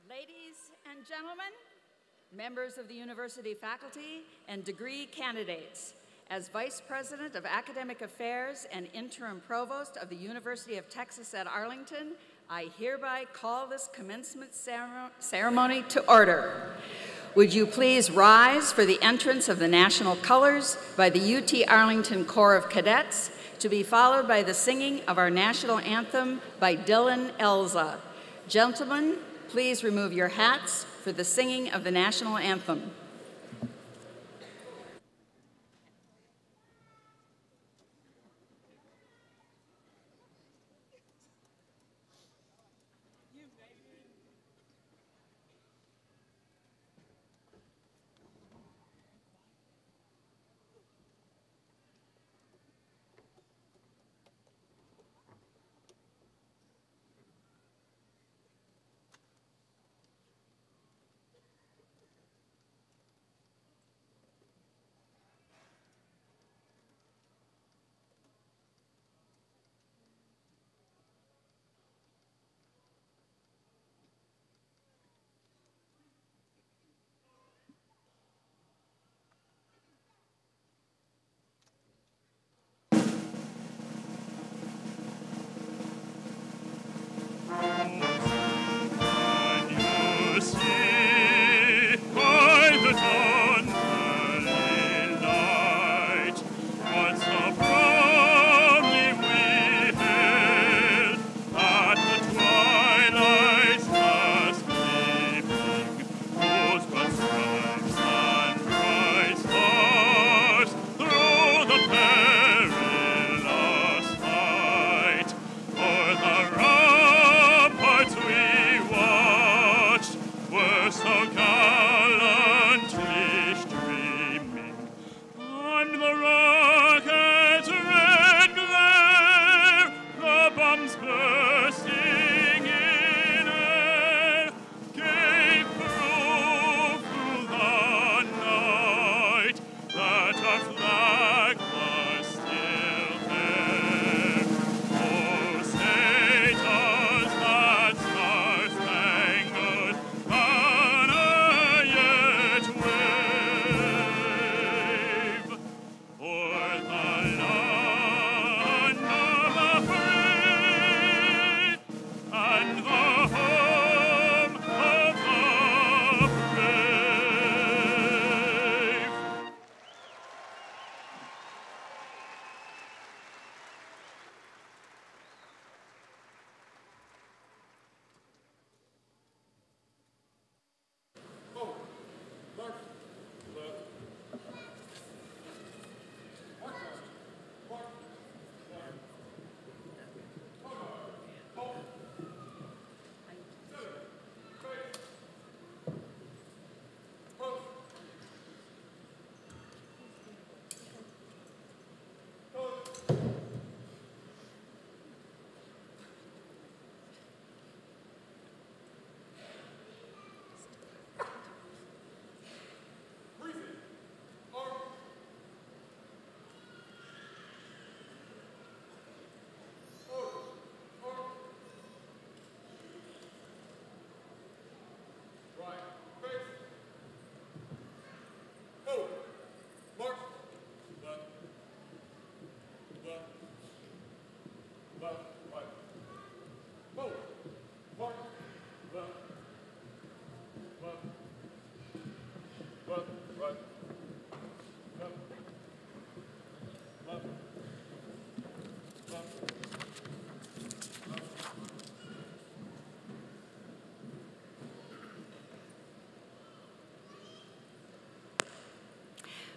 Ladies and gentlemen, members of the university faculty and degree candidates, as Vice President of Academic Affairs and Interim Provost of the University of Texas at Arlington, I hereby call this commencement ceremony to order. Would you please rise for the entrance of the national colors by the UT Arlington Corps of Cadets, to be followed by the singing of our national anthem by Dylan Elza. Gentlemen, please remove your hats for the singing of the national anthem.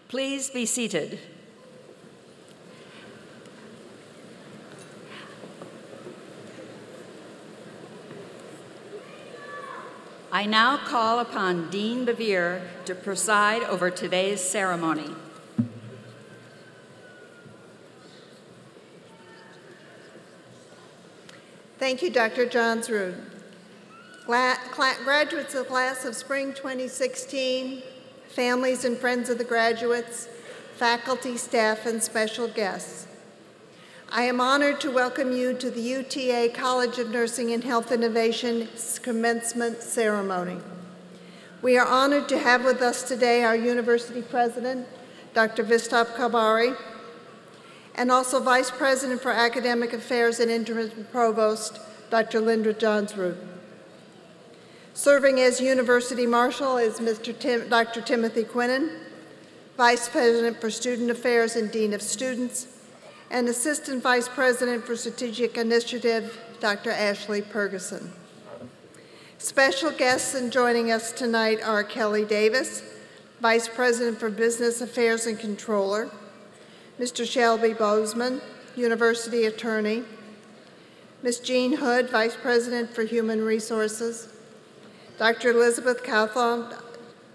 Please be seated. I now call upon Dean Bevere to preside over today's ceremony. Thank you, Dr. Johnsrud. Graduates of the class of spring 2016, families and friends of the graduates, faculty, staff, and special guests. I am honored to welcome you to the UTA College of Nursing and Health Innovation's commencement ceremony. We are honored to have with us today our university president, Dr. Vistav Kabari, and also Vice President for Academic Affairs and Interim Provost, Dr. Linda Johnsrud. Serving as University Marshal is Dr. Timothy Quinnen, Vice President for Student Affairs and Dean of Students, and Assistant Vice President for Strategic Initiative, Dr. Ashley Pergerson. Special guests in joining us tonight are Kelly Davis, Vice President for Business Affairs and Controller, Mr. Shelby Bozeman, University Attorney, Ms. Jean Hood, Vice President for Human Resources, Dr. Elizabeth Cawthon,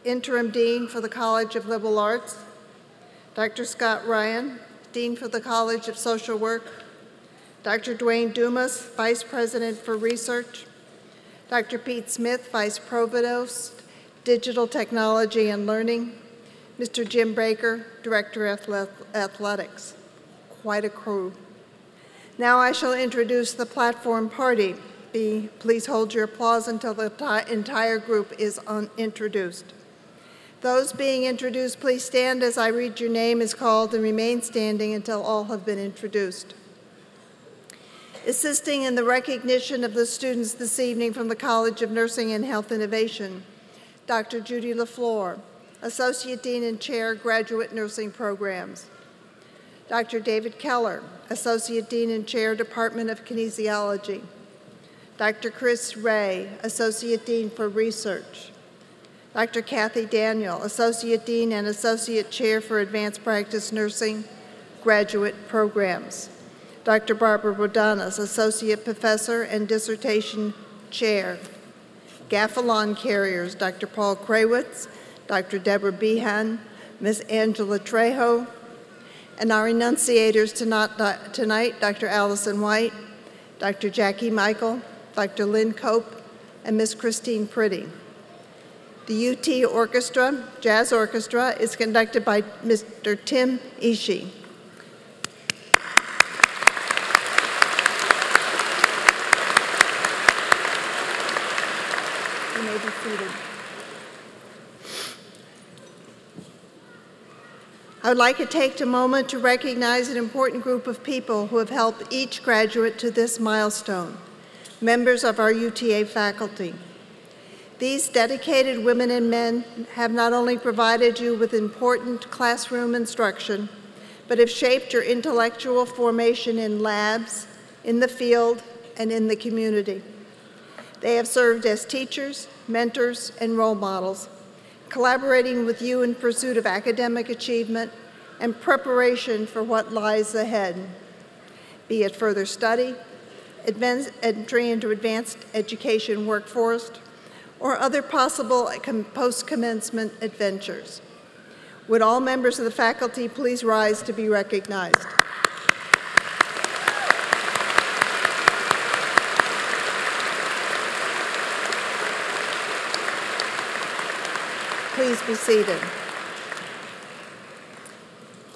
Interim Dean for the College of Liberal Arts, Dr. Scott Ryan, Dean for the College of Social Work, Dr. Dwayne Dumas, Vice President for Research, Dr. Pete Smith, Vice Provost, Digital Technology and Learning, Mr. Jim Baker, Director of Athletics. Quite a crew. Now I shall introduce the platform party. Please hold your applause until the entire group is introduced. Those being introduced, please stand as I read your name as called and remain standing until all have been introduced. Assisting in the recognition of the students this evening from the College of Nursing and Health Innovation, Dr. Judy LaFleur, Associate Dean and Chair, Graduate Nursing Programs. Dr. David Keller, Associate Dean and Chair, Department of Kinesiology. Dr. Chris Ray, Associate Dean for Research. Dr. Kathy Daniel, Associate Dean and Associate Chair for Advanced Practice Nursing, Graduate Programs. Dr. Barbara Bodanis, Associate Professor and Dissertation Chair. Gaffalon Carriers, Dr. Paul Krawitz, Dr. Deborah Behan, Ms. Angela Trejo, and our enunciators tonight, Dr. Allison White, Dr. Jackie Michael, Dr. Lynn Cope, and Ms. Christine Priddy. The UT Orchestra, Jazz Orchestra, is conducted by Mr. Tim Ishii. You may be seated. I would like to take a moment to recognize an important group of people who have helped each graduate to this milestone, members of our UTA faculty. These dedicated women and men have not only provided you with important classroom instruction, but have shaped your intellectual formation in labs, in the field, and in the community. They have served as teachers, mentors, and role models, collaborating with you in pursuit of academic achievement and preparation for what lies ahead, be it further study, entry into advanced education workforce, or other possible post-commencement adventures. Would all members of the faculty please rise to be recognized? Please be seated.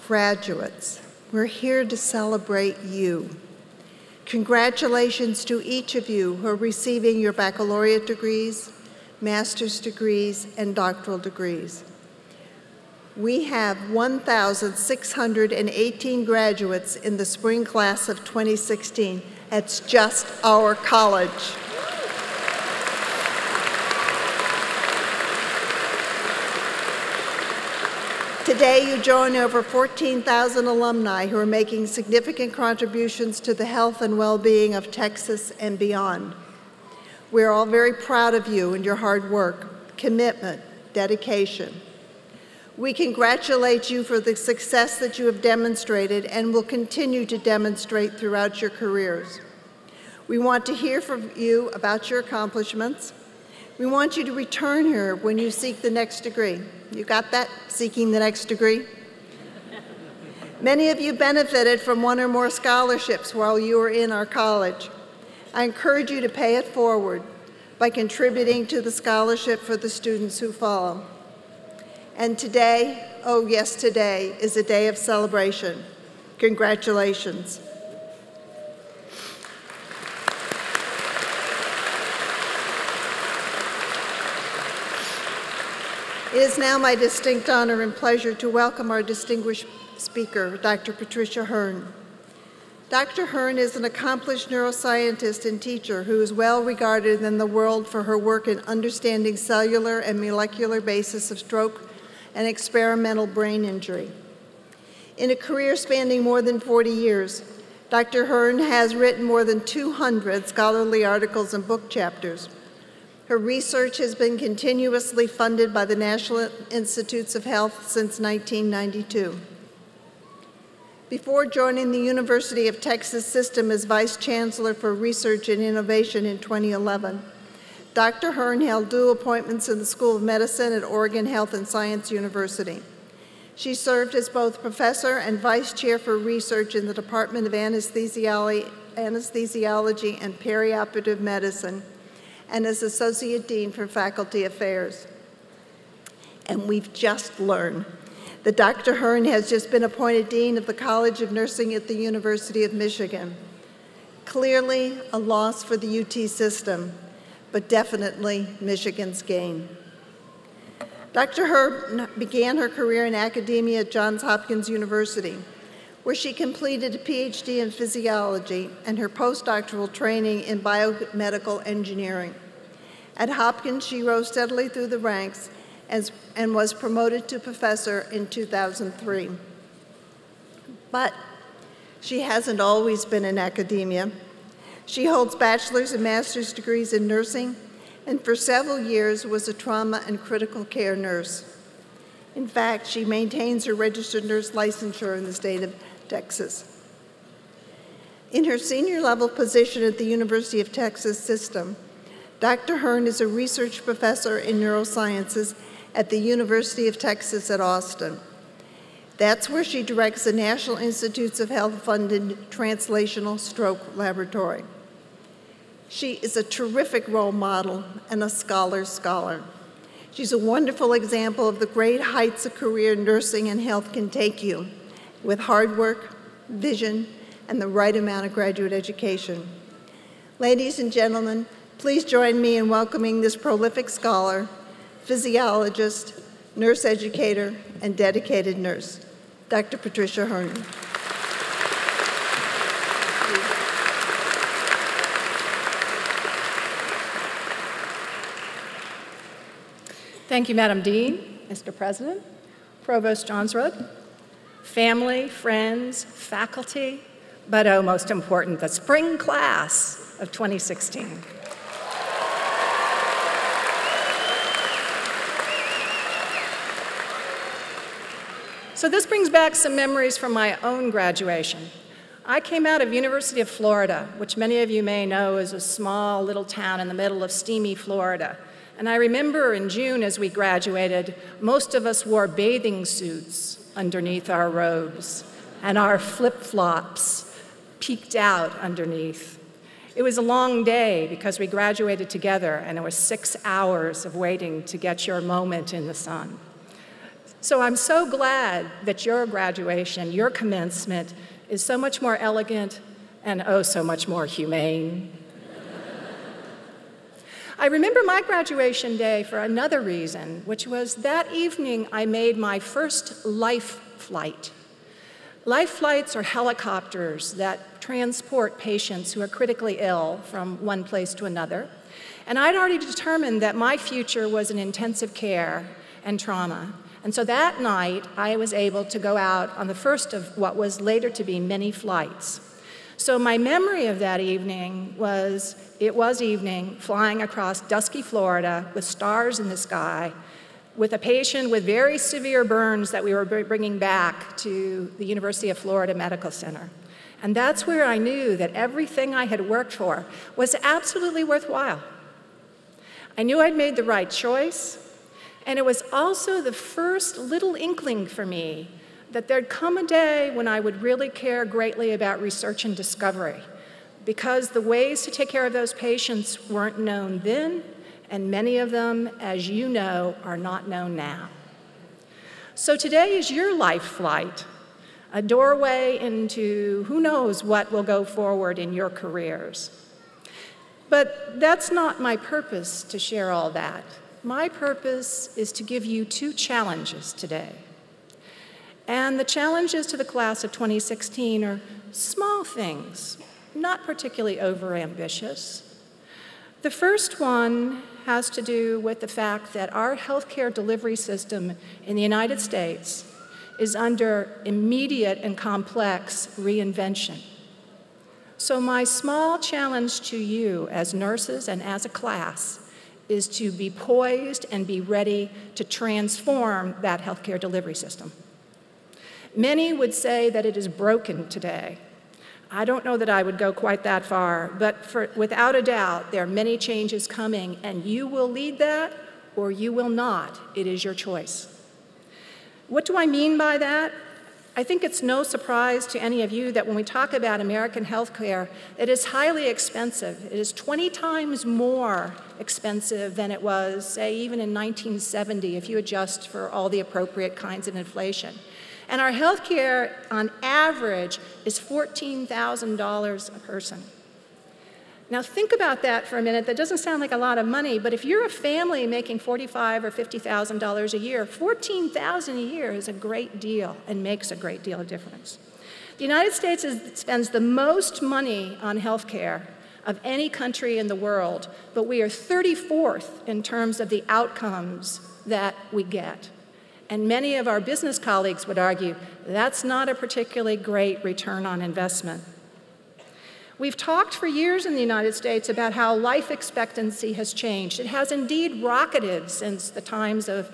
Graduates, we're here to celebrate you. Congratulations to each of you who are receiving your baccalaureate degrees, master's degrees, and doctoral degrees. We have 1,618 graduates in the spring class of 2016. That's just our college. Today, you join over 14,000 alumni who are making significant contributions to the health and well-being of Texas and beyond. We're all very proud of you and your hard work, commitment, dedication. We congratulate you for the success that you have demonstrated and will continue to demonstrate throughout your careers. We want to hear from you about your accomplishments. We want you to return here when you seek the next degree. You got that? Seeking the next degree? Many of you benefited from one or more scholarships while you were in our college. I encourage you to pay it forward by contributing to the scholarship for the students who follow. And today, oh yes, today is a day of celebration. Congratulations. is now my distinct honor and pleasure to welcome our distinguished speaker, Dr. Patricia Hearn. Dr. Hearn is an accomplished neuroscientist and teacher who is well regarded in the world for her work in understanding cellular and molecular basis of stroke and experimental brain injury. In a career spanning more than 40 years, Dr. Hearn has written more than 200 scholarly articles and book chapters. Her research has been continuously funded by the National Institutes of Health since 1992. Before joining the University of Texas system as Vice Chancellor for Research and Innovation in 2011, Dr. Hearn held dual appointments in the School of Medicine at Oregon Health and Science University. She served as both professor and vice chair for research in the Department of Anesthesiology and Perioperative Medicine, and as associate dean for faculty affairs. And we've just learned that Dr. Hearn has just been appointed dean of the College of Nursing at the University of Michigan. Clearly a loss for the UT system, but definitely Michigan's gain. Dr. Hearn began her career in academia at Johns Hopkins University, where she completed a PhD in physiology and her postdoctoral training in biomedical engineering. At Hopkins, she rose steadily through the ranks and was promoted to professor in 2003. But she hasn't always been in academia. She holds bachelor's and master's degrees in nursing, and for several years was a trauma and critical care nurse. In fact, she maintains her registered nurse licensure in the state of Texas. In her senior level position at the University of Texas system, Dr. Hearn is a research professor in neurosciences at the University of Texas at Austin. That's where she directs the National Institutes of Health-funded Translational Stroke Laboratory. She is a terrific role model and a scholar's scholar. She's a wonderful example of the great heights a career in nursing and health can take you with hard work, vision, and the right amount of graduate education. Ladies and gentlemen, please join me in welcoming this prolific scholar, physiologist, nurse educator, and dedicated nurse, Dr. Patricia Hearn. Thank you, Madam Dean, Mr. President, Provost Johnsrud, family, friends, faculty, but oh, most important, the spring class of 2016. So this brings back some memories from my own graduation. I came out of University of Florida, which many of you may know is a small little town in the middle of steamy Florida. And I remember in June as we graduated, most of us wore bathing suits underneath our robes, and our flip-flops peeked out underneath. It was a long day because we graduated together, and it was 6 hours of waiting to get your moment in the sun. So I'm so glad that your graduation, your commencement, is so much more elegant and oh so much more humane. I remember my graduation day for another reason, which was that evening I made my first life flight. Life flights are helicopters that transport patients who are critically ill from one place to another. And I'd already determined that my future was in intensive care and trauma. And so that night, I was able to go out on the first of what was later to be many flights. So my memory of that evening was, it was evening, flying across dusky Florida with stars in the sky, with a patient with very severe burns that we were bringing back to the University of Florida Medical Center. And that's where I knew that everything I had worked for was absolutely worthwhile. I knew I'd made the right choice, and it was also the first little inkling for me that there'd come a day when I would really care greatly about research and discovery, because the ways to take care of those patients weren't known then, and many of them, as you know, are not known now. So today is your life flight, a doorway into who knows what will go forward in your careers. But that's not my purpose to share all that. my purpose is to give you two challenges today. And the challenges to the class of 2016 are small things, not particularly overambitious. The first one has to do with the fact that our healthcare delivery system in the United States is under immediate and complex reinvention. So my small challenge to you as nurses and as a class is to be poised and be ready to transform that healthcare delivery system. Many would say that it is broken today. I don't know that I would go quite that far, but without a doubt, there are many changes coming, and you will lead that or you will not. It is your choice. What do I mean by that? I think it's no surprise to any of you that when we talk about American healthcare, it is highly expensive. It is 20 times more expensive than it was, say, even in 1970, if you adjust for all the appropriate kinds of inflation. And our health care, on average, is $14,000 a person. Now think about that for a minute. That doesn't sound like a lot of money, but if you're a family making $45,000 or $50,000 a year, $14,000 a year is a great deal and makes a great deal of difference. The United States spends the most money on health care of any country in the world, but we are 34th in terms of the outcomes that we get. And many of our business colleagues would argue that's not a particularly great return on investment. We've talked for years in the United States about how life expectancy has changed. It has indeed rocketed since the times of,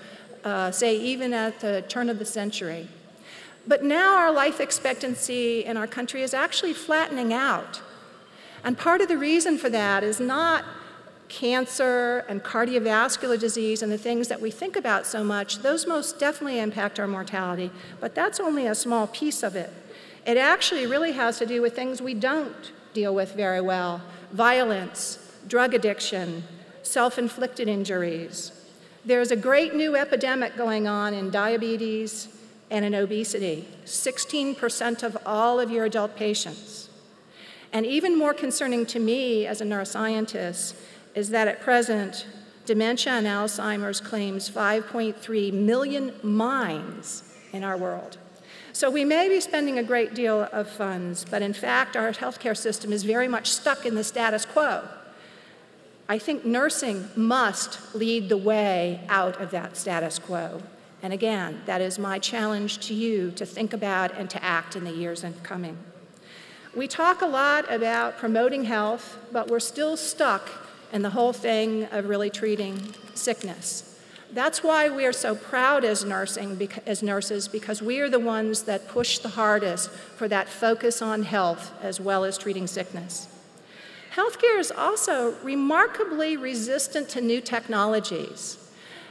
say, even at the turn of the century. But now our life expectancy in our country is actually flattening out. And part of the reason for that is not cancer and cardiovascular disease and the things that we think about so much. Those most definitely impact our mortality, but that's only a small piece of it. It actually really has to do with things we don't deal with very well: violence, drug addiction, self-inflicted injuries. There's a great new epidemic going on in diabetes and in obesity, 16% of all of your adult patients. And even more concerning to me as a neuroscientist is that at present, dementia and Alzheimer's claims 5.3 million minds in our world. So we may be spending a great deal of funds, but in fact, our healthcare system is very much stuck in the status quo. I think nursing must lead the way out of that status quo. And again, that is my challenge to you to think about and to act in the years coming. We talk a lot about promoting health, but we're still stuck in the whole thing of really treating sickness. That's why we are so proud as nurses, because we are the ones that push the hardest for that focus on health as well as treating sickness. Healthcare is also remarkably resistant to new technologies.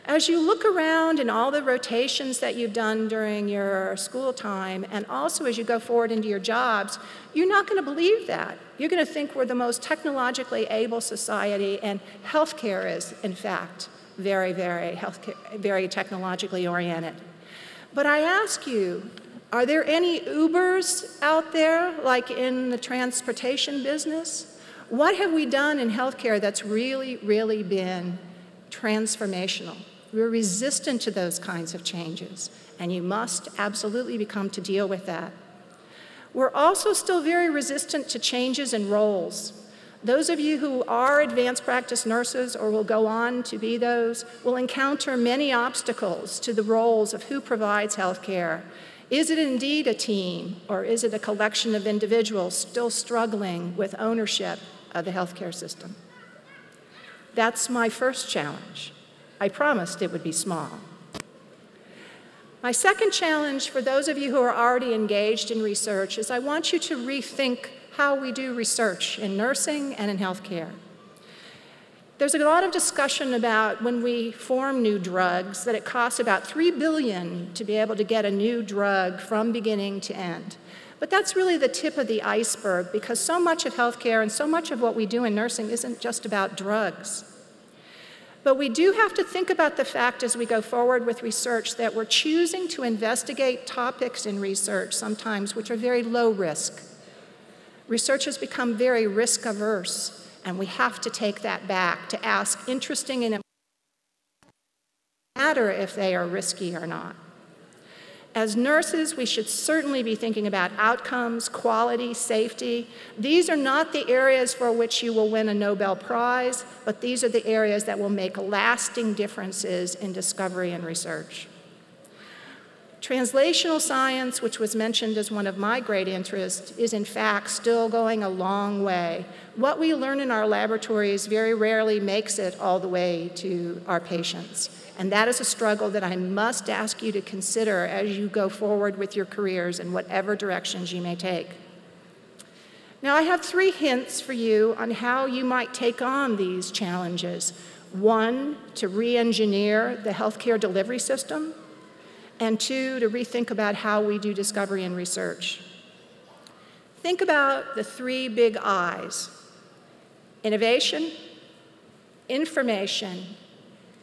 As you look around in all the rotations that you've done during your school time, and also as you go forward into your jobs, you're not going to believe that. You're going to think we're the most technologically able society, and healthcare is, in fact, very, very technologically oriented. But I ask you, are there any Ubers out there, like in the transportation business? What have we done in healthcare that's really, really been transformational? We're resistant to those kinds of changes, and you must absolutely become to deal with that. We're also still very resistant to changes in roles. Those of you who are advanced practice nurses or will go on to be those will encounter many obstacles to the roles of who provides health care. Is it indeed a team, or is it a collection of individuals still struggling with ownership of the healthcare system? That's my first challenge. I promised it would be small. My second challenge for those of you who are already engaged in research is I want you to rethink how we do research in nursing and in healthcare. There's a lot of discussion about when we form new drugs that it costs about $3 billion to be able to get a new drug from beginning to end. But that's really the tip of the iceberg, because so much of healthcare and so much of what we do in nursing isn't just about drugs. But we do have to think about the fact as we go forward with research that we're choosing to investigate topics in research sometimes which are very low risk. Research has become very risk averse, and we have to take that back to ask interesting and matter if they are risky or not. As nurses, we should certainly be thinking about outcomes, quality, safety. These are not the areas for which you will win a Nobel Prize, but these are the areas that will make lasting differences in discovery and research. Translational science, which was mentioned as one of my great interests, is in fact still going a long way. What we learn in our laboratories very rarely makes it all the way to our patients. And that is a struggle that I must ask you to consider as you go forward with your careers in whatever directions you may take. Now, I have 3 hints for you on how you might take on these challenges. 1, to re-engineer the healthcare delivery system, and 2, to rethink about how we do discovery and research. Think about the 3 big I's: innovation, information,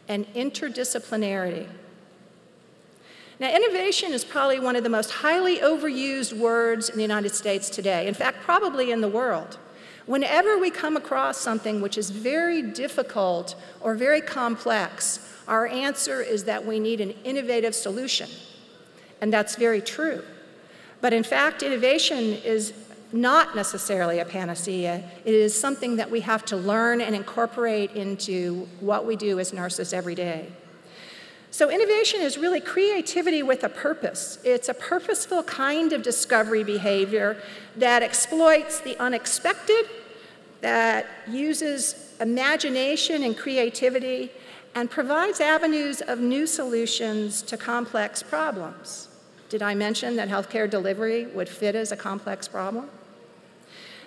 and interdisciplinarity. Now, innovation is probably one of the most highly overused words in the United States today, in fact, probably in the world. Whenever we come across something which is very difficult or very complex, our answer is that we need an innovative solution. And that's very true. But in fact, innovation is not necessarily a panacea. It is something that we have to learn and incorporate into what we do as nurses every day. So innovation is really creativity with a purpose. It's a purposeful kind of discovery behavior that exploits the unexpected, that uses imagination and creativity, and provides avenues of new solutions to complex problems. Did I mention that healthcare delivery would fit as a complex problem?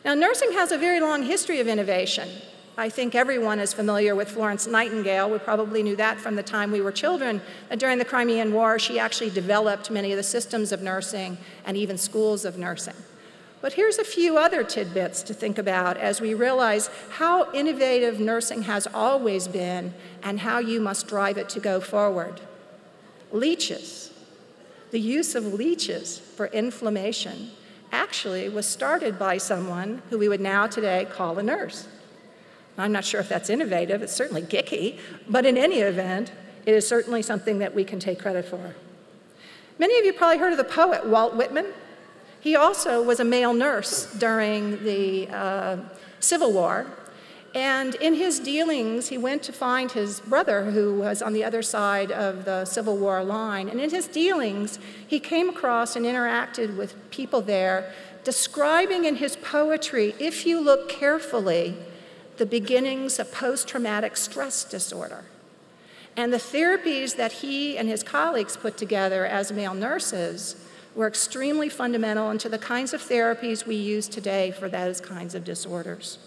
Now, nursing has a very long history of innovation. I think everyone is familiar with Florence Nightingale. We probably knew that from the time we were children. During the Crimean War, she actually developed many of the systems of nursing and even schools of nursing. But here's a few other tidbits to think about as we realize how innovative nursing has always been and how you must drive it to go forward. Leeches. The use of leeches for inflammation actually was started by someone who we would now today call a nurse. I'm not sure if that's innovative, it's certainly geeky, but in any event, it is certainly something that we can take credit for. Many of you probably heard of the poet Walt Whitman. He also was a male nurse during the Civil War, and in his dealings, he went to find his brother who was on the other side of the Civil War line, and in his dealings, he came across and interacted with people there, describing in his poetry, if you look carefully, the beginnings of post-traumatic stress disorder. And the therapies that he and his colleagues put together as male nurses were extremely fundamental into the kinds of therapies we use today for those kinds of disorders.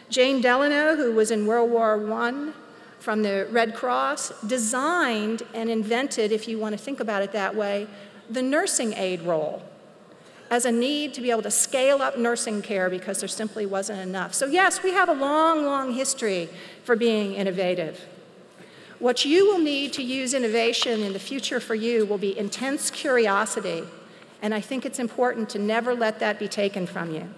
Jane Delano, who was in World War I from the Red Cross, designed and invented, if you want to think about it that way, the nursing aide role as a need to be able to scale up nursing care because there simply wasn't enough. So yes, we have a long, long history for being innovative. What you will need to use innovation in the future for you will be intense curiosity, and I think it's important to never let that be taken from you.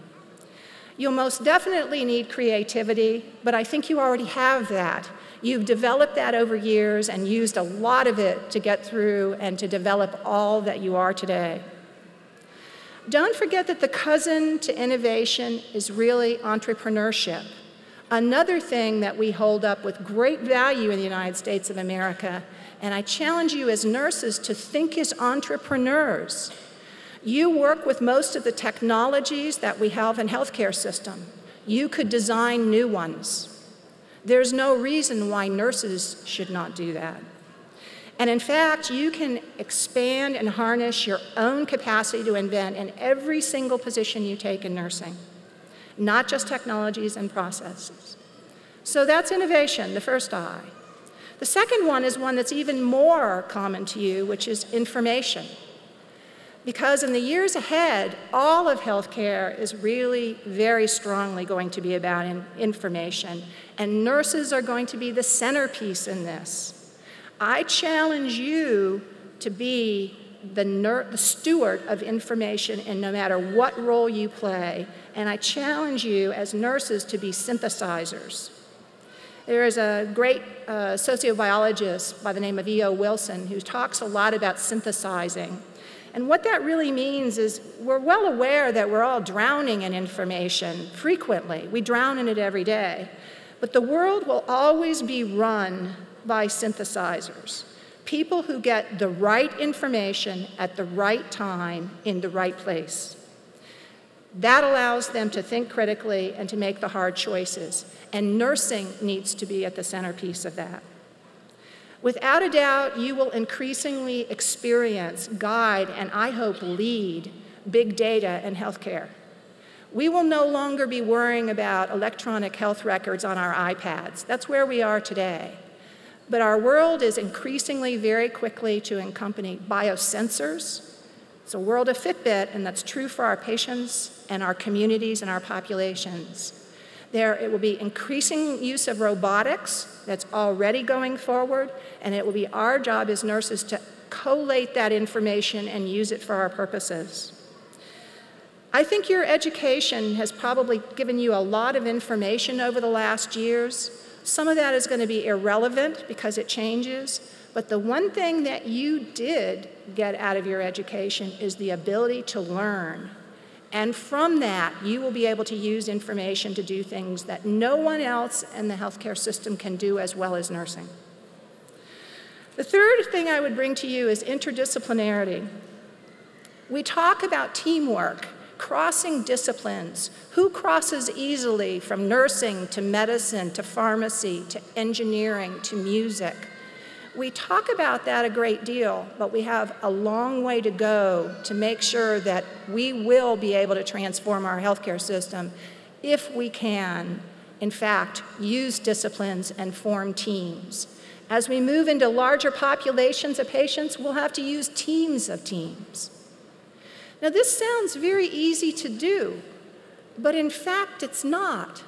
You'll most definitely need creativity, but I think you already have that. You've developed that over years and used a lot of it to get through and to develop all that you are today. Don't forget that the cousin to innovation is really entrepreneurship. Another thing that we hold up with great value in the United States of America, and I challenge you as nurses to think as entrepreneurs. You work with most of the technologies that we have in healthcare system. You could design new ones. There's no reason why nurses should not do that. And in fact, you can expand and harness your own capacity to invent in every single position you take in nursing, not just technologies and processes. So that's innovation, the first I. The second one is one that's even more common to you, which is information. Because in the years ahead, all of healthcare is really very strongly going to be about information, and nurses are going to be the centerpiece in this. I challenge you to be the steward of information in no matter what role you play, and I challenge you as nurses to be synthesizers. There is a great sociobiologist by the name of E.O. Wilson who talks a lot about synthesizing. And what that really means is we're well aware that we're all drowning in information frequently. We drown in it every day. But the world will always be run by synthesizers, people who get the right information at the right time in the right place. That allows them to think critically and to make the hard choices. And nursing needs to be at the centerpiece of that. Without a doubt, you will increasingly experience, guide, and I hope lead big data in healthcare. We will no longer be worrying about electronic health records on our iPads. That's where we are today. But our world is increasingly very quickly to accompany biosensors. It's a world of Fitbit, and that's true for our patients and our communities and our populations. It will be increasing use of robotics that's already going forward, and it will be our job as nurses to collate that information and use it for our purposes. I think your education has probably given you a lot of information over the last years. Some of that is going to be irrelevant because it changes, but the one thing that you did get out of your education is the ability to learn. And from that, you will be able to use information to do things that no one else in the healthcare system can do as well as nursing. The third thing I would bring to you is interdisciplinarity. We talk about teamwork, crossing disciplines. Who crosses easily from nursing to medicine to pharmacy to engineering to music? We talk about that a great deal, but we have a long way to go to make sure that we will be able to transform our healthcare system if we can, in fact, use disciplines and form teams. As we move into larger populations of patients, we'll have to use teams of teams. Now, this sounds very easy to do, but in fact, it's not.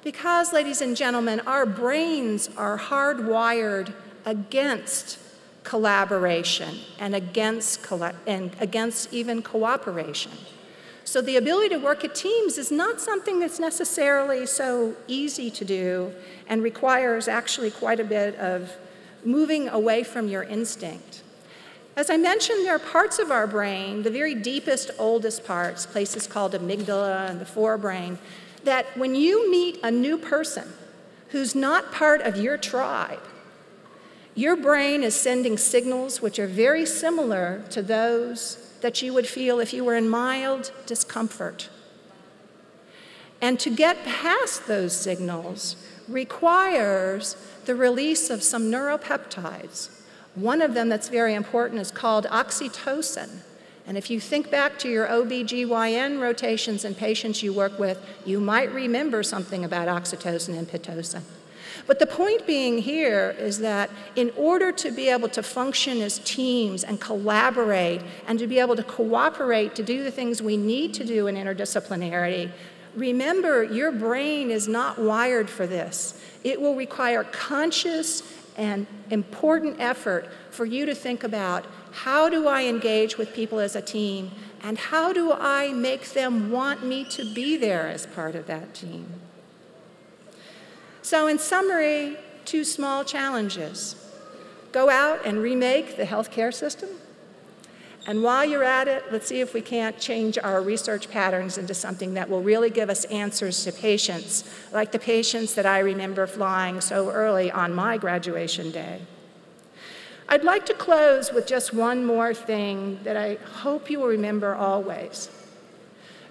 Because, ladies and gentlemen, our brains are hardwired against collaboration and against even cooperation. So the ability to work at teams is not something that's necessarily so easy to do and requires actually quite a bit of moving away from your instinct. As I mentioned, there are parts of our brain, the very deepest, oldest parts, places called amygdala and the forebrain, that when you meet a new person who's not part of your tribe, your brain is sending signals which are very similar to those that you would feel if you were in mild discomfort. And to get past those signals requires the release of some neuropeptides. One of them that's very important is called oxytocin. And if you think back to your OB/GYN rotations in patients you work with, you might remember something about oxytocin and pitocin. But the point being here is that in order to be able to function as teams and collaborate and to be able to cooperate to do the things we need to do in interdisciplinarity, remember your brain is not wired for this. It will require conscious and important effort for you to think about how do I engage with people as a team and how do I make them want me to be there as part of that team. So in summary, 2 small challenges. Go out and remake the healthcare system. And while you're at it, let's see if we can't change our research patterns into something that will really give us answers to patients, like the patients that I remember flying so early on my graduation day. I'd like to close with just one more thing that I hope you will remember always.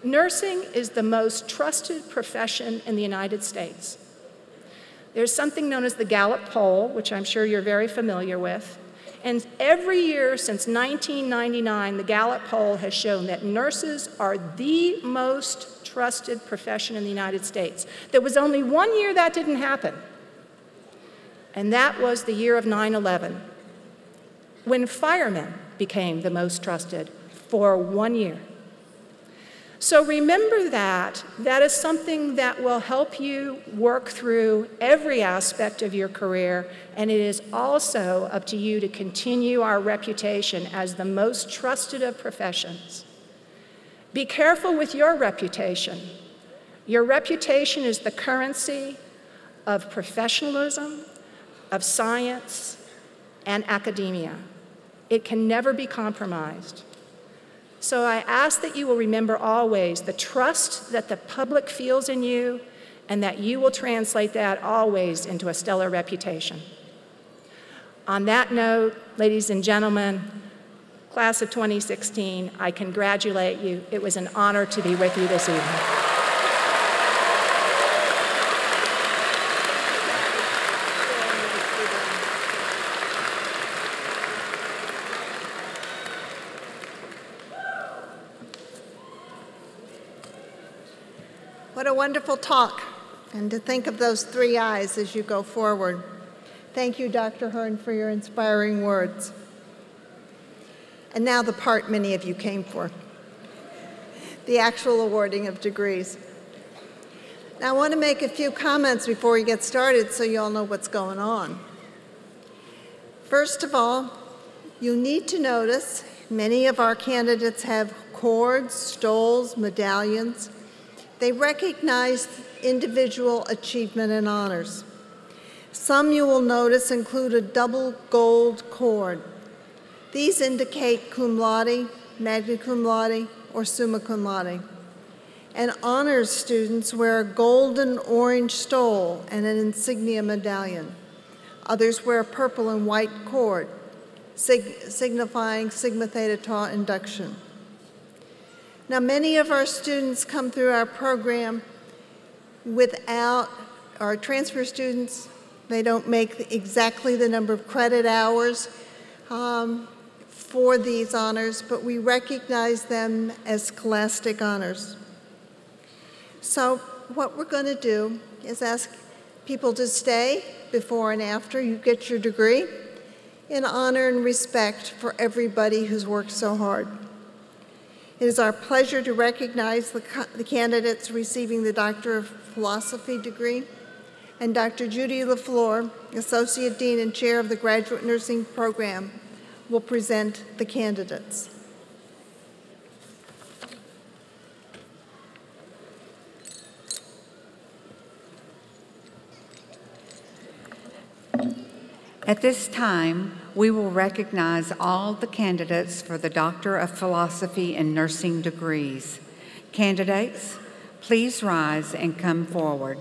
Nursing is the most trusted profession in the United States. There's something known as the Gallup poll, which I'm sure you're very familiar with. And every year since 1999, the Gallup poll has shown that nurses are the most trusted profession in the United States. There was only one year that didn't happen, and that was the year of 9/11, when firemen became the most trusted for 1 year. So remember that. That is something that will help you work through every aspect of your career, and it is also up to you to continue our reputation as the most trusted of professions. Be careful with your reputation. Your reputation is the currency of professionalism, of science, and academia. It can never be compromised. So I ask that you will remember always the trust that the public feels in you and that you will translate that always into a stellar reputation. On that note, ladies and gentlemen, class of 2016, I congratulate you. It was an honor to be with you this evening. What a wonderful talk, and to think of those three eyes as you go forward. Thank you, Dr. Hearn, for your inspiring words. And now the part many of you came for, the actual awarding of degrees. Now I want to make a few comments before we get started so you all know what's going on. First of all, you need to notice many of our candidates have cords, stoles, medallions. They recognize individual achievement and honors. Some you will notice include a double gold cord. These indicate cum laude, magna cum laude, or summa cum laude. And honors students wear a golden orange stole and an insignia medallion. Others wear a purple and white cord, signifying Sigma Theta Tau induction. Now, many of our students come through our program without, our transfer students, they don't make exactly the number of credit hours for these honors, but we recognize them as scholastic honors. So what we're going to do is ask people to stay before and after you get your degree in honor and respect for everybody who's worked so hard. It is our pleasure to recognize the candidates receiving the Doctor of Philosophy degree, and Dr. Judy LaFleur, Associate Dean and Chair of the Graduate Nursing Program, will present the candidates. At this time, we will recognize all the candidates for the Doctor of Philosophy and Nursing degrees. Candidates, please rise and come forward.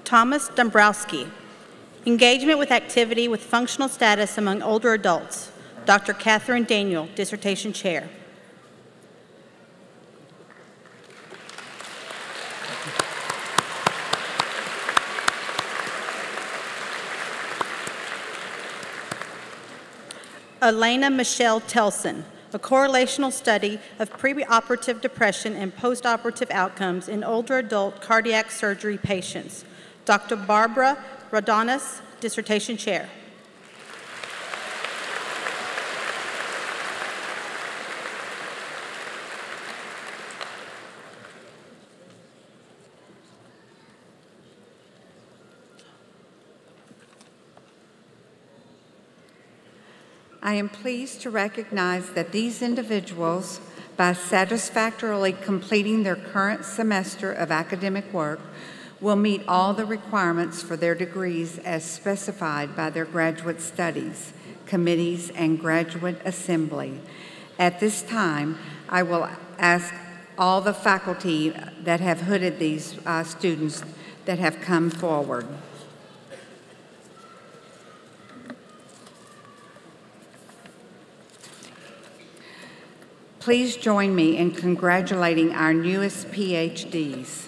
Thomas Dombrowski. Engagement with activity with functional status among older adults. Dr. Catherine Daniel, Dissertation Chair. Elena Michelle Telson, a correlational study of preoperative depression and postoperative outcomes in older adult cardiac surgery patients. Dr. Barbara Rodonis, Dissertation Chair. I am pleased to recognize that these individuals, by satisfactorily completing their current semester of academic work, will meet all the requirements for their degrees as specified by their graduate studies, committees, and graduate assembly. At this time, I will ask all the faculty that have hooded these students that have come forward. Please join me in congratulating our newest PhDs.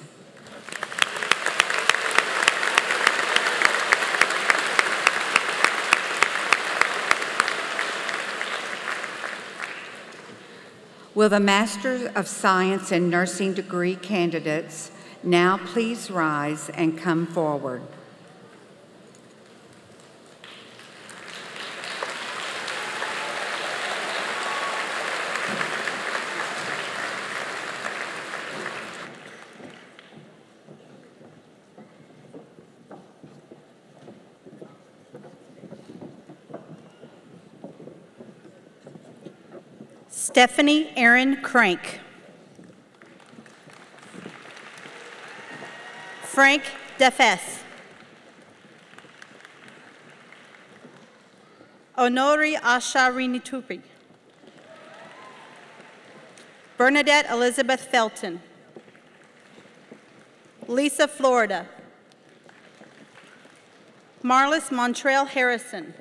Will the Master of Science in Nursing degree candidates now please rise and come forward? Stephanie Erin Crank. Frank Defes. Honori Asharinitupi. Bernadette Elizabeth Felton. Lisa Florida. Marlis Montrell Harrison.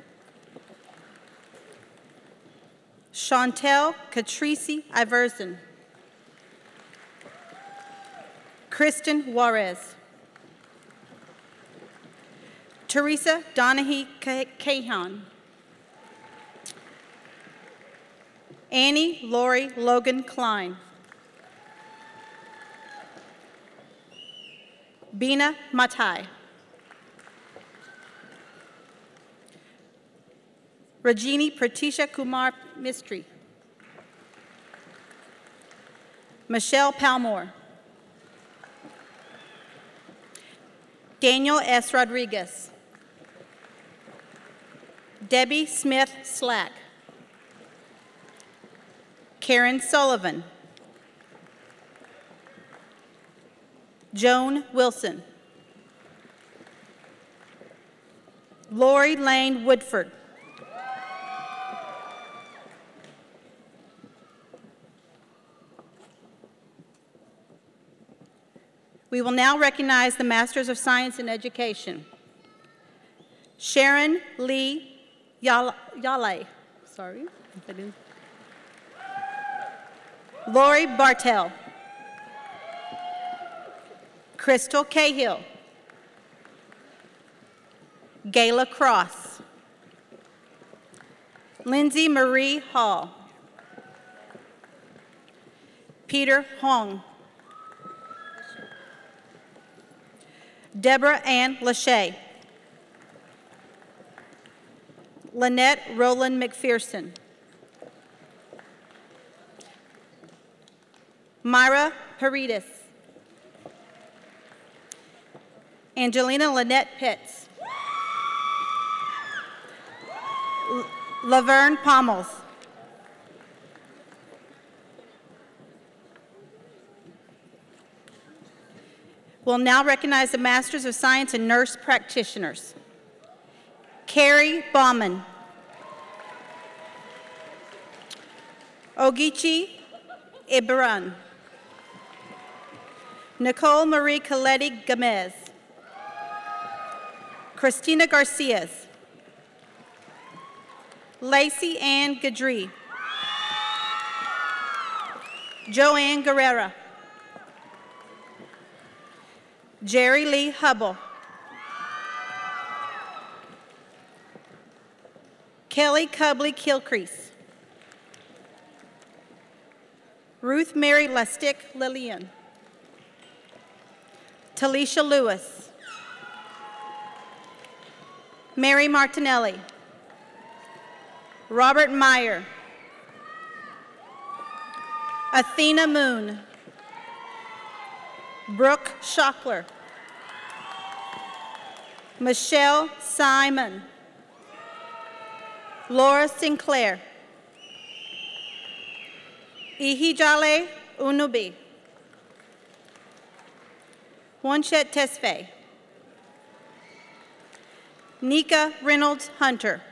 Chantel Catrici Iverson. Kristen Juarez. Teresa Donahue Cahan. Annie Lori Logan Klein. Bina Matai. Rajini Pratisha Kumar Mistry. Michelle Palmore. Daniel S. Rodriguez. Debbie Smith Slack. Karen Sullivan. Joan Wilson. Lori Lane Woodford. We will now recognize the Masters of Science in Education. Sharon Lee Yale. Sorry. Lori Bartell. Crystal Cahill. Gayla Cross. Lindsay Marie Hall. Peter Hong. Deborah Ann Lachey. Lynette Rowland McPherson. Myra Paredes. Angelina Lynette Pitts. Laverne Pommels. We'll now recognize the Masters of Science and Nurse Practitioners. Carrie Baumann. Ogichi Ibran. Nicole Marie Coletti Gomez. Christina Garcias. Lacey Ann Gadri. Joanne Guerrera. Jerry Lee Hubble. Kelly Cubley Kilcrease. Ruth Mary Lustick Lillian. Talisha Lewis. Mary Martinelli. Robert Meyer. Athena Moon. Brooke Schockler. Michelle Simon. Laura Sinclair. Ihijale Unubi. Wanchet Tesfaye. Nika Reynolds Hunter.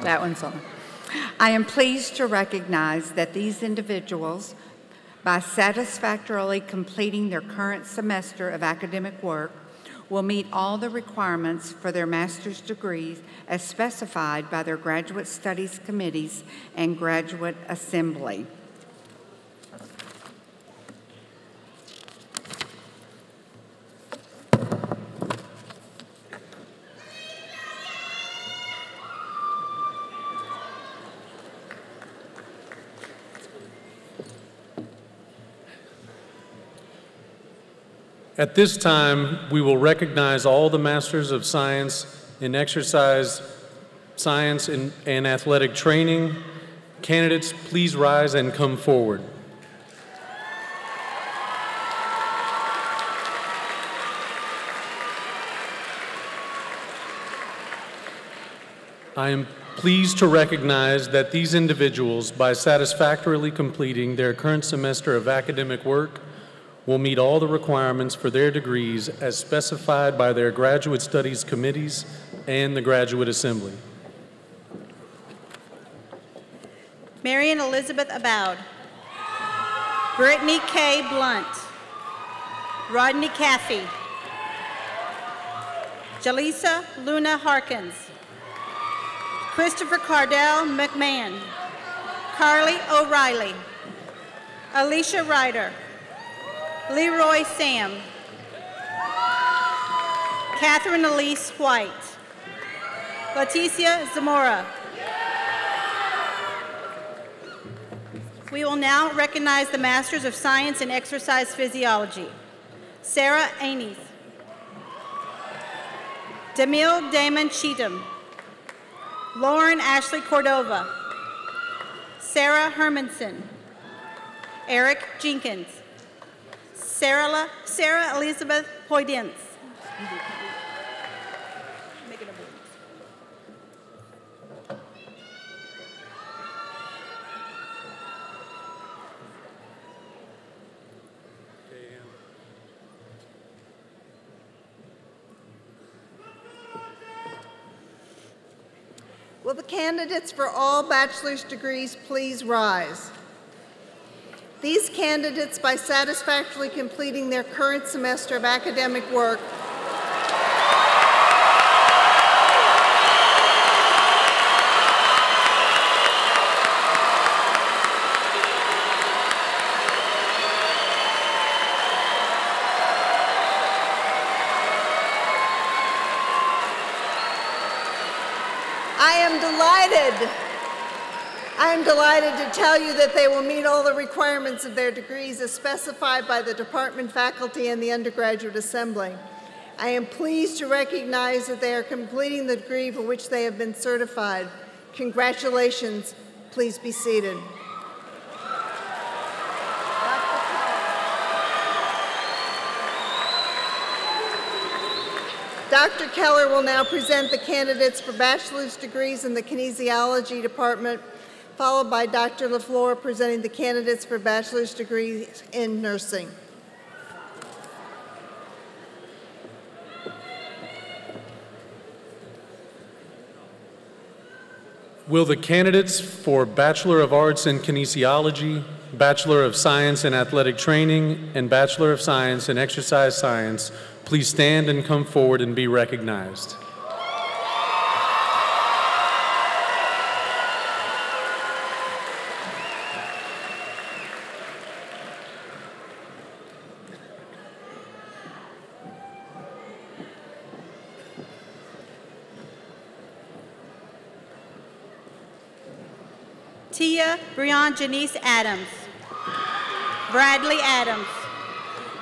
That one's on. I am pleased to recognize that these individuals, by satisfactorily completing their current semester of academic work, will meet all the requirements for their master's degrees as specified by their graduate studies committees and graduate assembly. At this time, we will recognize all the Masters of Science in Exercise Science and Athletic Training. Candidates, please rise and come forward. I am pleased to recognize that these individuals, by satisfactorily completing their current semester of academic work, will meet all the requirements for their degrees as specified by their graduate studies committees and the Graduate Assembly. Marion Elizabeth Aboud. Brittany K. Blunt. Rodney Caffey. Jalisa Luna Harkins. Christopher Cardell McMahon. Carly O'Reilly. Alicia Ryder. Leroy Sam. Catherine Elise White. Leticia Zamora. We will now recognize the Masters of Science in Exercise Physiology. Sarah Aines. Demille Damon Cheatham. Lauren Ashley Cordova. Sarah Hermanson. Eric Jenkins. Sarah Elizabeth Hoydens. Will the candidates for all bachelor's degrees please rise? These candidates, by satisfactorily completing their current semester of academic work, I am delighted to tell you that they will meet all the requirements of their degrees as specified by the department faculty and the undergraduate assembly. I am pleased to recognize that they are completing the degree for which they have been certified. Congratulations. Please be seated. Dr. Keller will now present the candidates for bachelor's degrees in the kinesiology department, followed by Dr. LaFleur presenting the candidates for bachelor's degrees in nursing. Will the candidates for Bachelor of Arts in Kinesiology, Bachelor of Science in Athletic Training, and Bachelor of Science in Exercise Science please stand and come forward and be recognized? Tia Breon Janice Adams. Bradley Adams.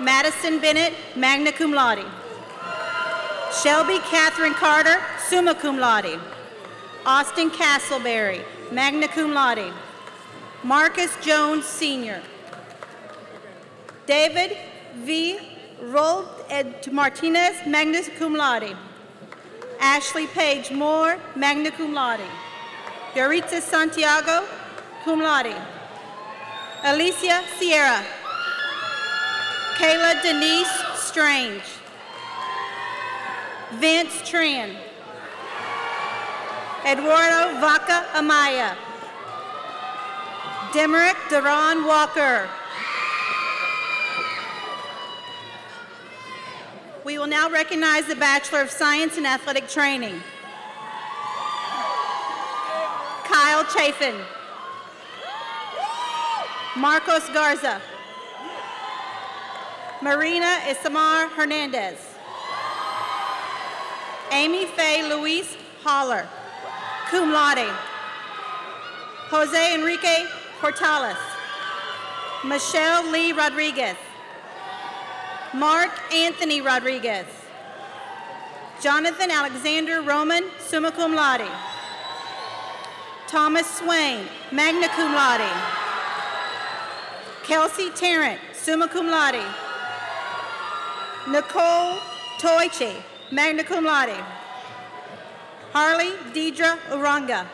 Madison Bennett, magna cum laude. Shelby Catherine Carter, summa cum laude. Austin Castleberry, magna cum laude. Marcus Jones, Sr. David V. Rold Martinez, magna cum laude. Ashley Page Moore, magna cum laude. Doritza Santiago, cum laude. Alicia Sierra. Kayla Denise Strange. Vince Tran. Eduardo Vaca Amaya. Demerick Deron Walker. We will now recognize the Bachelor of Science in Athletic Training. Kyle Chafin. Marcos Garza. Marina Isamar Hernandez. Amy Faye Luis Holler, cum laude. Jose Enrique Portales. Michelle Lee Rodriguez. Mark Anthony Rodriguez. Jonathan Alexander Roman, summa cum laude. Thomas Swain, magna cum laude. Kelsey Tarrant, summa cum laude. Nicole Toiche, magna cum laude. Harley Deidre Uranga.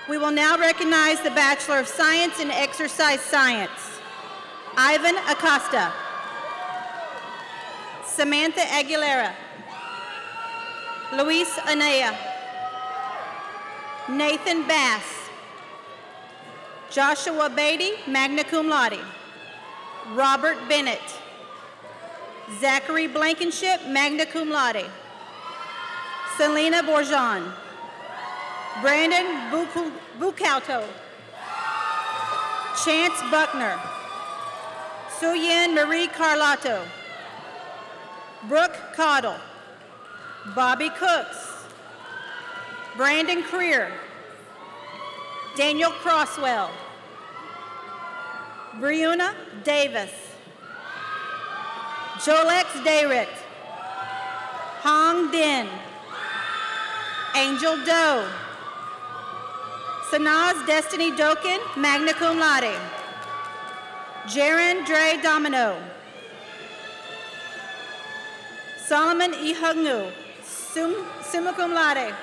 We will now recognize the Bachelor of Science in Exercise Science. Ivan Acosta. Samantha Aguilera. Luis Anaya. Nathan Bass. Joshua Beatty, magna cum laude. Robert Bennett. Zachary Blankenship, magna cum laude. Selena Bourgeon. Brandon Bucalto. Chance Buckner. Suyin Marie Carlotto. Brooke Cottle. Bobby Cooks. Brandon Creer. Daniel Crosswell. Brianna Davis. Jolex Dayrit. Hong Din. Angel Doe. Sanaz Destiny Doken, magna cum laude. Jaron Dre Domino. Solomon Ihungu, summa cum laude.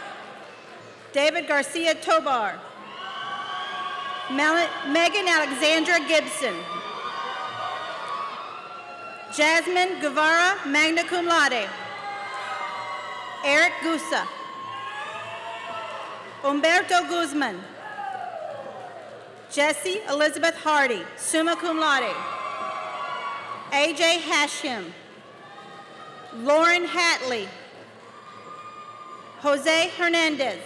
David Garcia Tobar. Megan Alexandra Gibson. Jasmine Guevara, magna cum laude. Eric Gusa. Umberto Guzman. Jessie Elizabeth Hardy, summa cum laude. AJ Hashim. Lauren Hatley. Jose Hernandez.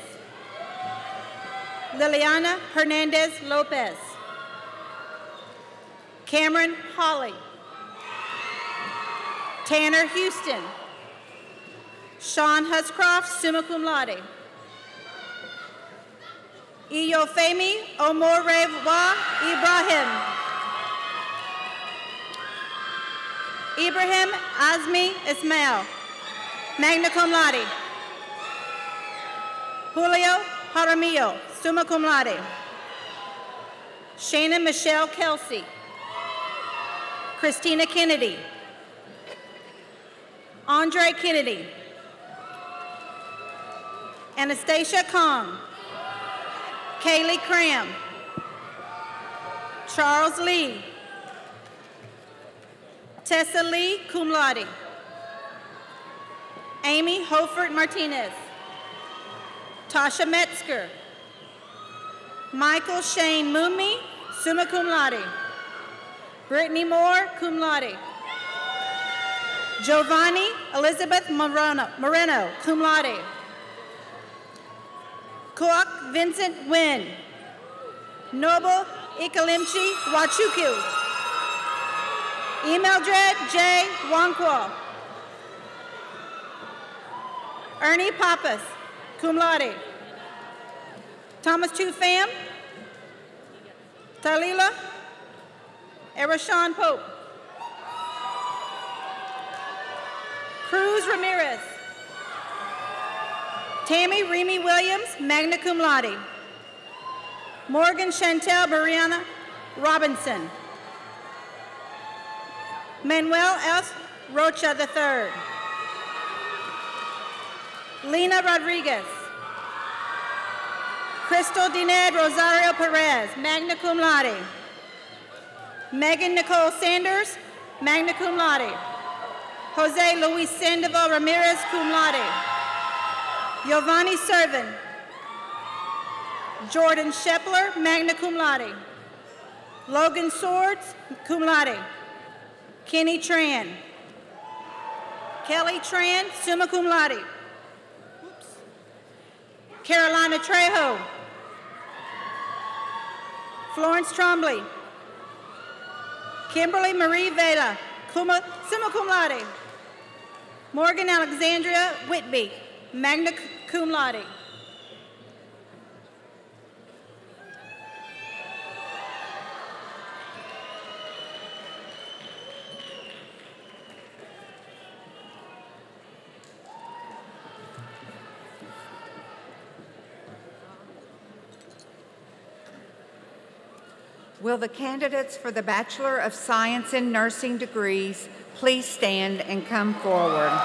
Liliana Hernandez Lopez. Cameron Hawley. Tanner Houston. Sean Huscroft, summa cum laude. Iyofemi Omorewa Ibrahim. Ibrahim Azmi Ismail, magna cum laude. Julio Jaramillo, summa cum laude. Shannon Michelle Kelsey. Christina Kennedy. Andre Kennedy. Anastasia Kong. Kaylee Cram. Charles Lee. Tessa Lee, cum laude. Amy Hofert Martinez. Tasha Metzger. Michael Shane Mumi, summa cum laude. Brittany Moore, cum laude. Giovanni Elizabeth Moreno, cum laude. Kuok Vincent Nguyen. Noble Ikalimchi Wachuku. Emeldred J. Wankwo. Ernie Pappas, cum laude. Thomas Chu Pham. Talila Erashawn Pope. Cruz Ramirez. Tammy Remy Williams, magna cum laude. Morgan Chantel Brianna Robinson. Manuel S. Rocha III. Lena Rodriguez. Crystal Dined Rosario Perez, magna cum laude. Megan Nicole Sanders, magna cum laude. Jose Luis Sandoval Ramirez, cum laude. Giovanni Servin. Jordan Shepler, magna cum laude. Logan Swords, cum laude. Kenny Tran. Kelly Tran, summa cum laude. Oops. Carolina Trejo. Florence Trombley. Kimberly Marie Vela, summa cum laude. Morgan Alexandria Whitby, magna cum laude. Will the candidates for the Bachelor of Science in Nursing degrees please stand and come forward?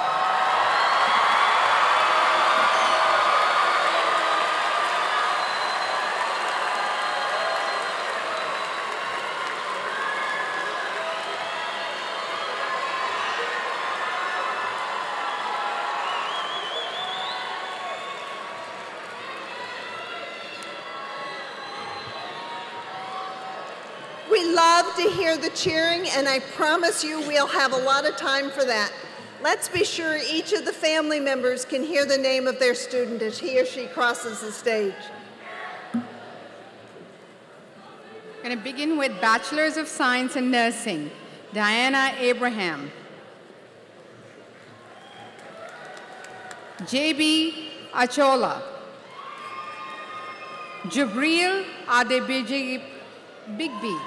We love to hear the cheering, and I promise you we'll have a lot of time for that. Let's be sure each of the family members can hear the name of their student as he or she crosses the stage. I'm going to begin with Bachelors of Science in Nursing, Diana Abraham. J.B. Achola. Jabril Adebiji Bigby,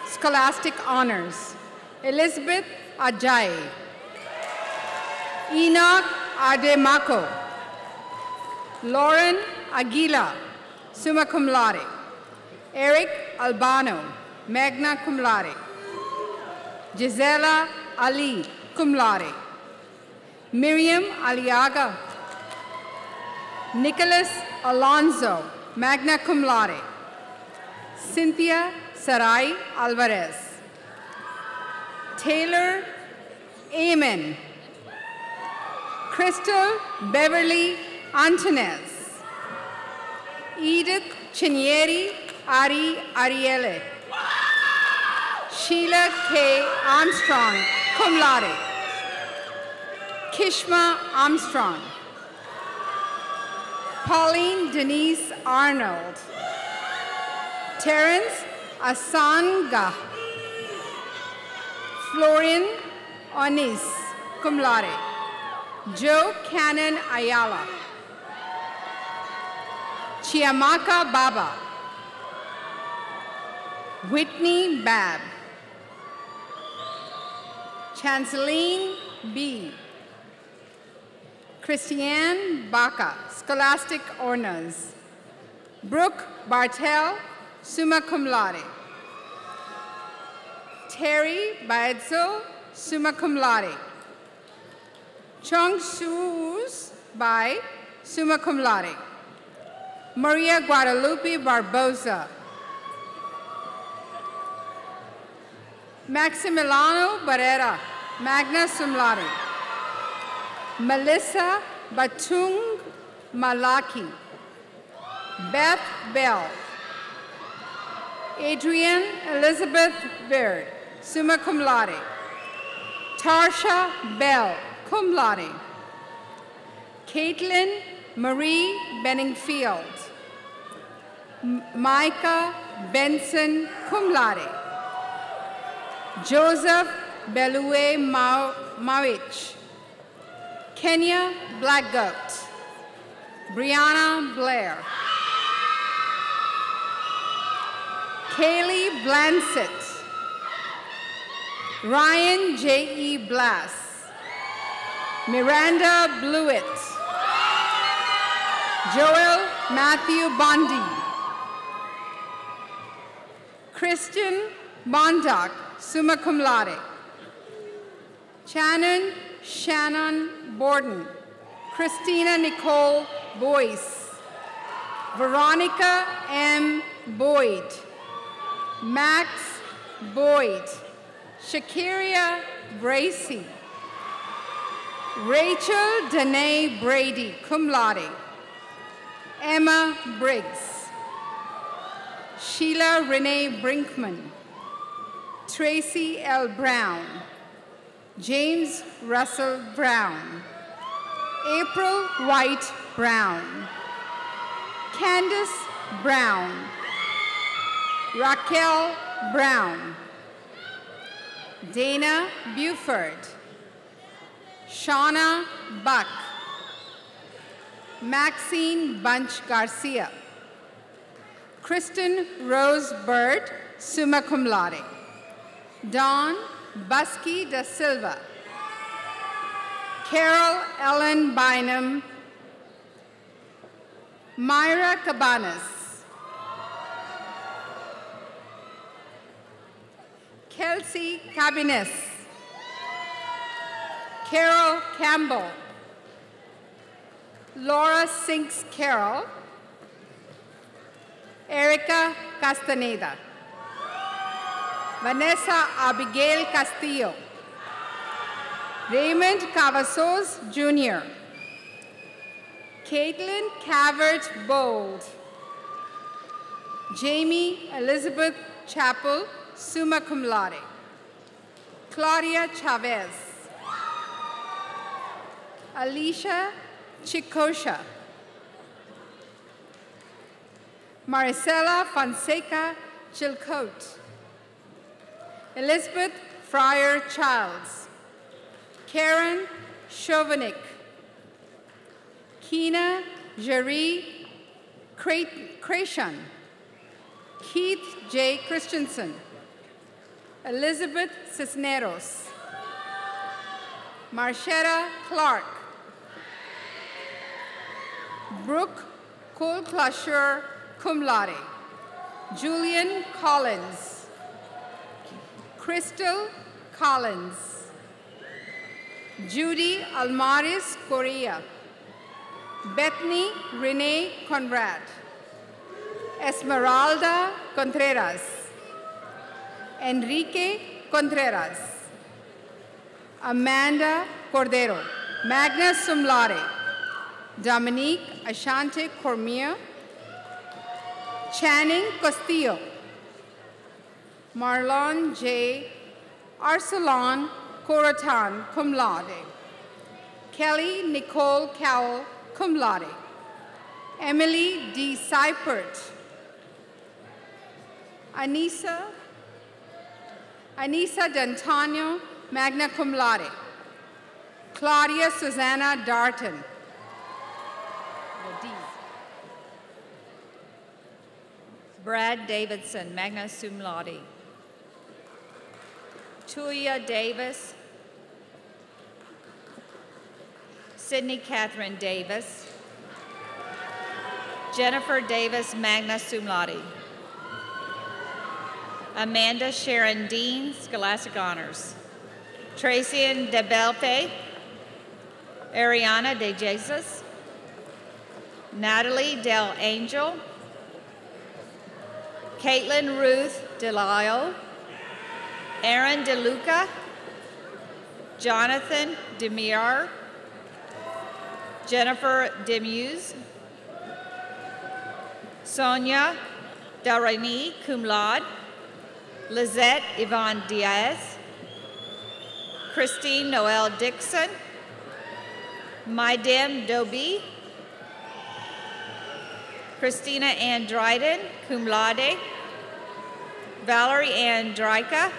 Scholastic Honors. Elizabeth Ajayi. Enoch Ademako. Lauren Aguila, summa cum laude. Eric Albano, magna cum laude. Gisela Ali, cum laude. Miriam Aliaga. Nicholas Alonzo, magna cum laude. Cynthia Sarai Alvarez. Taylor Amen. Crystal Beverly Antonez. Edith Chinieri Ari Ariele. Sheila K. Armstrong, cum laude. Kishma Armstrong. Pauline Denise Arnold. Terence Asanga. Florian Onis, cum laude. Joe Cannon Ayala. Chiamaka Baba. Whitney Babb. Chanceline B. Christiane Baca, Scholastic Honors. Brooke Bartel, summa cum laude. Terry Baedzo, summa cum laude. Chong Suus Bai, summa cum laude. Maria Guadalupe Barbosa. Maximiliano Barrera, magna cum laude. Melissa Batung Malaki. Beth Bell. Adrienne Elizabeth Baird, summa cum laude. Tarsha Bell, cum laude. Caitlin Marie Benningfield. Micah Benson, cum laude. Joseph Belue Mawich. Kenya Blackgoat. Brianna Blair. Kaylee Blansett. Ryan J.E. Blass. Miranda Blewett. Joel Matthew Bondi. Christian Bondoc, summa cum laude. Shannon Borden. Christina Nicole Boyce. Veronica M. Boyd. Max Boyd. Shakiria Bracy. Rachel Danae Brady, cum laude. Emma Briggs. Sheila Renee Brinkman. Tracy L. Brown. James Russell Brown. April White Brown. Candace Brown. Raquel Brown. Dana Buford. Shauna Buck. Maxine Bunch Garcia. Kristen Rose Bird, summa cum laude. Dawn Busky da Silva. Carol Ellen Bynum. Myra Cabanas. Kelsey Cabines. Carol Campbell. Laura Sinks Carroll. Erica Castaneda. Vanessa Abigail Castillo. Raymond Cavazos Jr. Caitlin Cavert Bold. Jamie Elizabeth Chappell, summa cum laude. Claudia Chavez. Alicia Chicosha. Maricela Fonseca Chilcote. Elizabeth Fryer Childs. Karen Chauvinick. Kina Jerry Cretion. Keith J. Christensen. Elizabeth Cisneros. Marshetta Clark. Brooke Cole-Clusher, cum laude. Julian Collins. Crystal Collins. Judy Almaris Correa. Bethany Renee Conrad. Esmeralda Contreras. Enrique Contreras. Amanda Cordero, magna cum laude. Dominique Ashante Cormier. Channing Castillo. Marlon J. Arsalan Coratan, cum laude. Kelly Nicole Cowell, cum laude. Emily D. Seipert. Anissa D'Antonio, magna cum laude. Claudia Susanna Darton. Brad Davidson, magna cum laude. Tuya Davis. Sydney Catherine Davis. Jennifer Davis, magna cum laude. Amanda Sharon Dean, scholastic honors. Tracian De Belfe. Ariana De Jesus. Natalie Del Angel. Caitlin Ruth DeLisle. Aaron DeLuca. Jonathan Demir. Jennifer Demuse. Sonia Darani, cum laude. Lizette Yvonne Diaz. Christine Noel Dixon. Maidem Doby. Christina Ann Dryden, cum laude. Valerie Ann Dryka.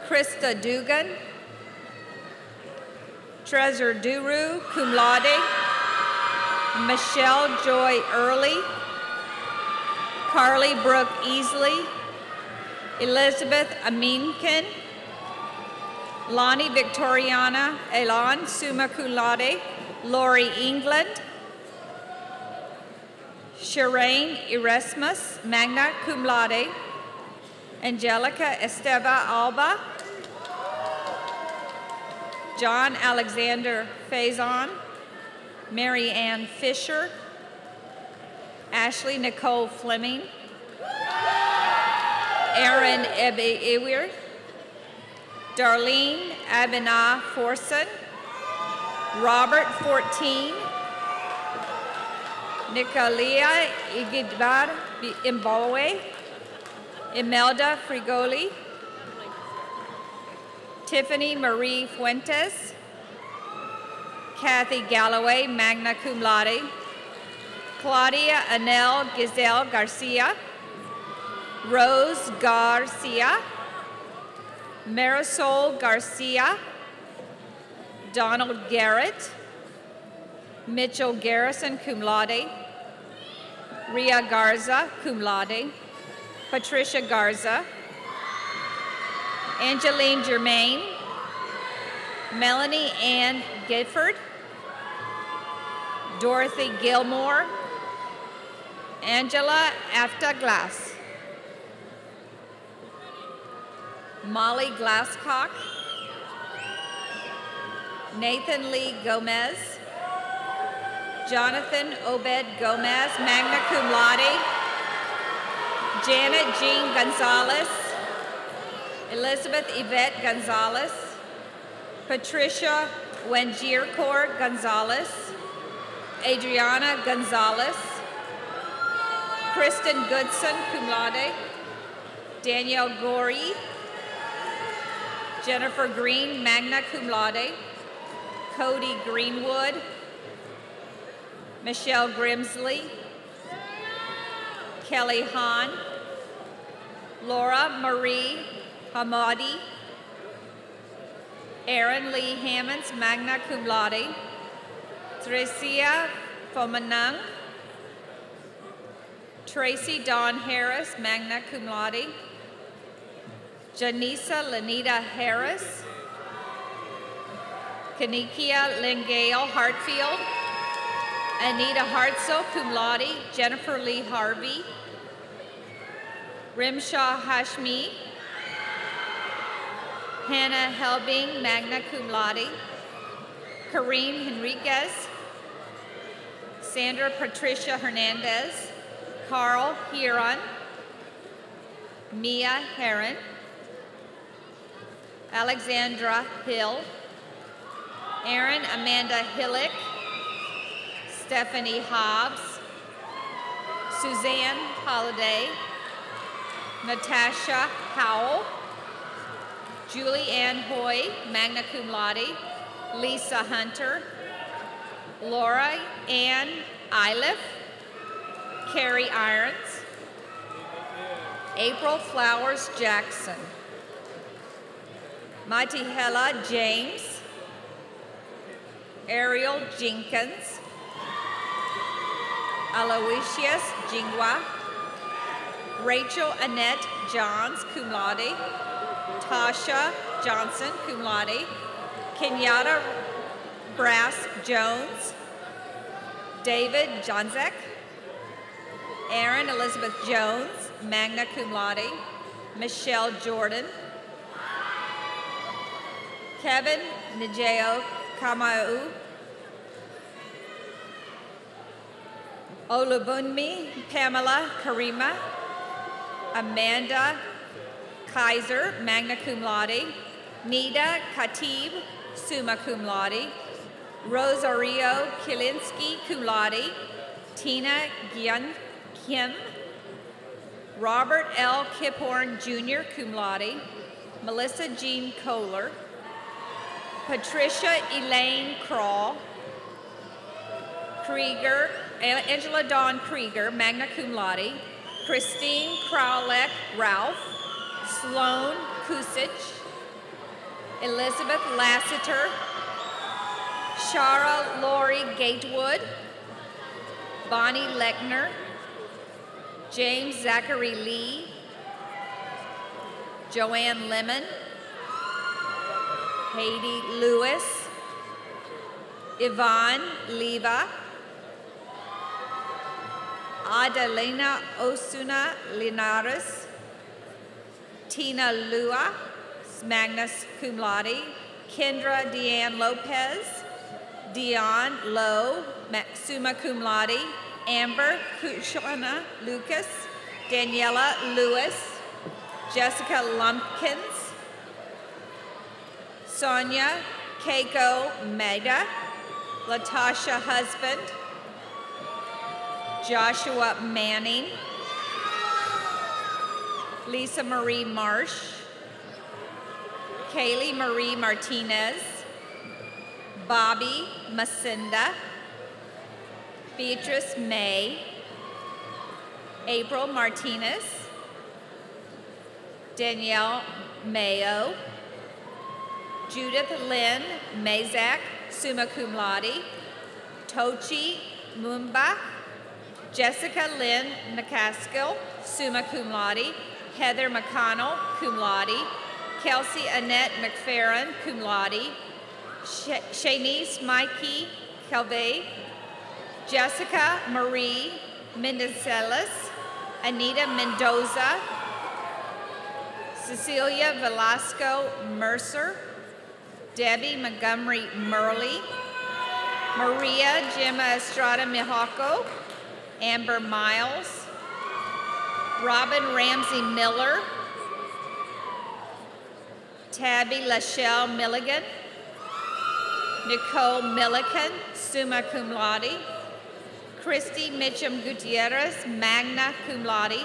Krista Dugan. Treasure Duru, cum laude. Michelle Joy Early. Carly Brooke Easley. Elizabeth Aminkin. Lonnie Victoriana Elon, summa cum laude. Lori England. Shireen Erasmus, magna cum laude. Angelica Esteva Alba. John Alexander Faison. Mary Ann Fisher. Ashley Nicole Fleming. Erin Ebbe Ewer. Darlene Abina Forson. Robert 14. Nicolia Igidbar Imbawe. Imelda Frigoli. Tiffany Marie Fuentes. Kathy Galloway, magna cum laude. Claudia Anel Giselle Garcia. Rose Garcia. Marisol Garcia. Donald Garrett. Mitchell Garrison, cum laude. Ria Garza, cum laude. Patricia Garza. Angeline Germain. Melanie Ann Gifford. Dorothy Gilmore. Angela Afta Glass. Molly Glasscock, Nathan Lee Gomez, Jonathan Obed Gomez, magna cum laude, Janet Jean Gonzalez, Elizabeth Yvette Gonzalez, Patricia Wengiercourt Gonzalez, Adriana Gonzalez, Kristen Goodson, cum laude, Danielle Gorey, Jennifer Green, magna cum laude, Cody Greenwood, Michelle Grimsley, Kelly Hahn, Laura Marie Hamadi, Aaron Lee Hammonds, magna cum laude, Theresia Fomanang, Tracy Dawn Harris, magna cum laude, Janisa Lenita Harris, Kanikia Lingale Hartfield, Anita Hartzell, cum laude, Jennifer Lee Harvey, Rimshaw Hashmi, Hannah Helbing, magna cum laude, Kareem Henriquez, Sandra Patricia Hernandez, Carl Huron, Mia Heron, Alexandra Hill, Erin Amanda Hillick, Stephanie Hobbs, Suzanne Holliday, Natasha Howell, Julie Ann Hoy, magna cum laude, Lisa Hunter, Laura Ann Iliff, Carrie Irons, April Flowers Jackson, Matihela James, Ariel Jenkins, Aloysius Jingwa, Rachel Annette Johns, cum laude, Tasha Johnson, cum laude, Kenyatta Brass Jones, David Johnzek, Erin Elizabeth Jones, magna cum laude, Michelle Jordan, Kevin Njeo Kamau, Olubunmi Pamela Karima, Amanda Kaiser, magna cum laude, Nida Khatib, summa cum laude, Rosario Kilinsky, cum laude, Tina Gyun Kim, Robert L. Kiphorn Jr., cum laude, Melissa Jean Kohler, Patricia Elaine Kroll, Krieger, Angela Dawn Krieger, magna cum laude, Christine Crowleck Ralph, Sloan Kusich, Elizabeth Lassiter, Shara Lori Gatewood, Bonnie Lechner, James Zachary Lee, Joanne Lemon, Haiti Lewis, Yvonne Leva, Adelina Osuna Linares, Tina Lua, magna cum laude, Kendra Deanne Lopez, Dion Lowe, summa cum laude, Amber Kushana Lucas, Daniela Lewis, Jessica Lumpkins, Sonia Keiko Meda, Latasha Husband, Joshua Manning, Lisa Marie Marsh, Kaylee Marie Martinez, Bobby Macinda, Beatrice May, April Martinez, Danielle Mayo, Judith Lynn Mazak, summa cum laude, Tochi Mumba, Jessica Lynn McCaskill, summa cum laude, Heather McConnell, cum laude, Kelsey Annette McFerrin, cum laude, Shanice Mikey Calvé, Jessica Marie Mendezelis, Anita Mendoza, Cecilia Velasco Mercer, Debbie Montgomery Murley, Maria Gemma Estrada Mijalco, Amber Miles, Robin Ramsey Miller, Tabby Lachelle Milligan, Nicole Milliken, summa cum laude, Christy Mitchum Gutierrez, magna cum laude,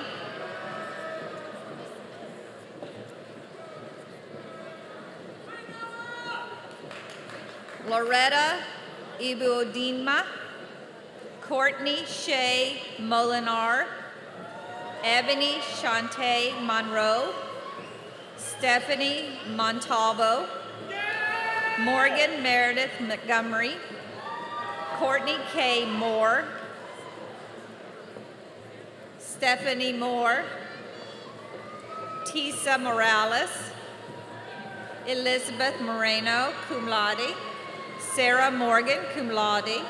Loretta Ibuodinma, Courtney Shea Molinar, Ebony Shantae Monroe, Stephanie Montalvo, Morgan Meredith Montgomery, Courtney K. Moore, Stephanie Moore, Tisa Morales, Elizabeth Moreno, cum laude, Sarah Morgan, cum laude,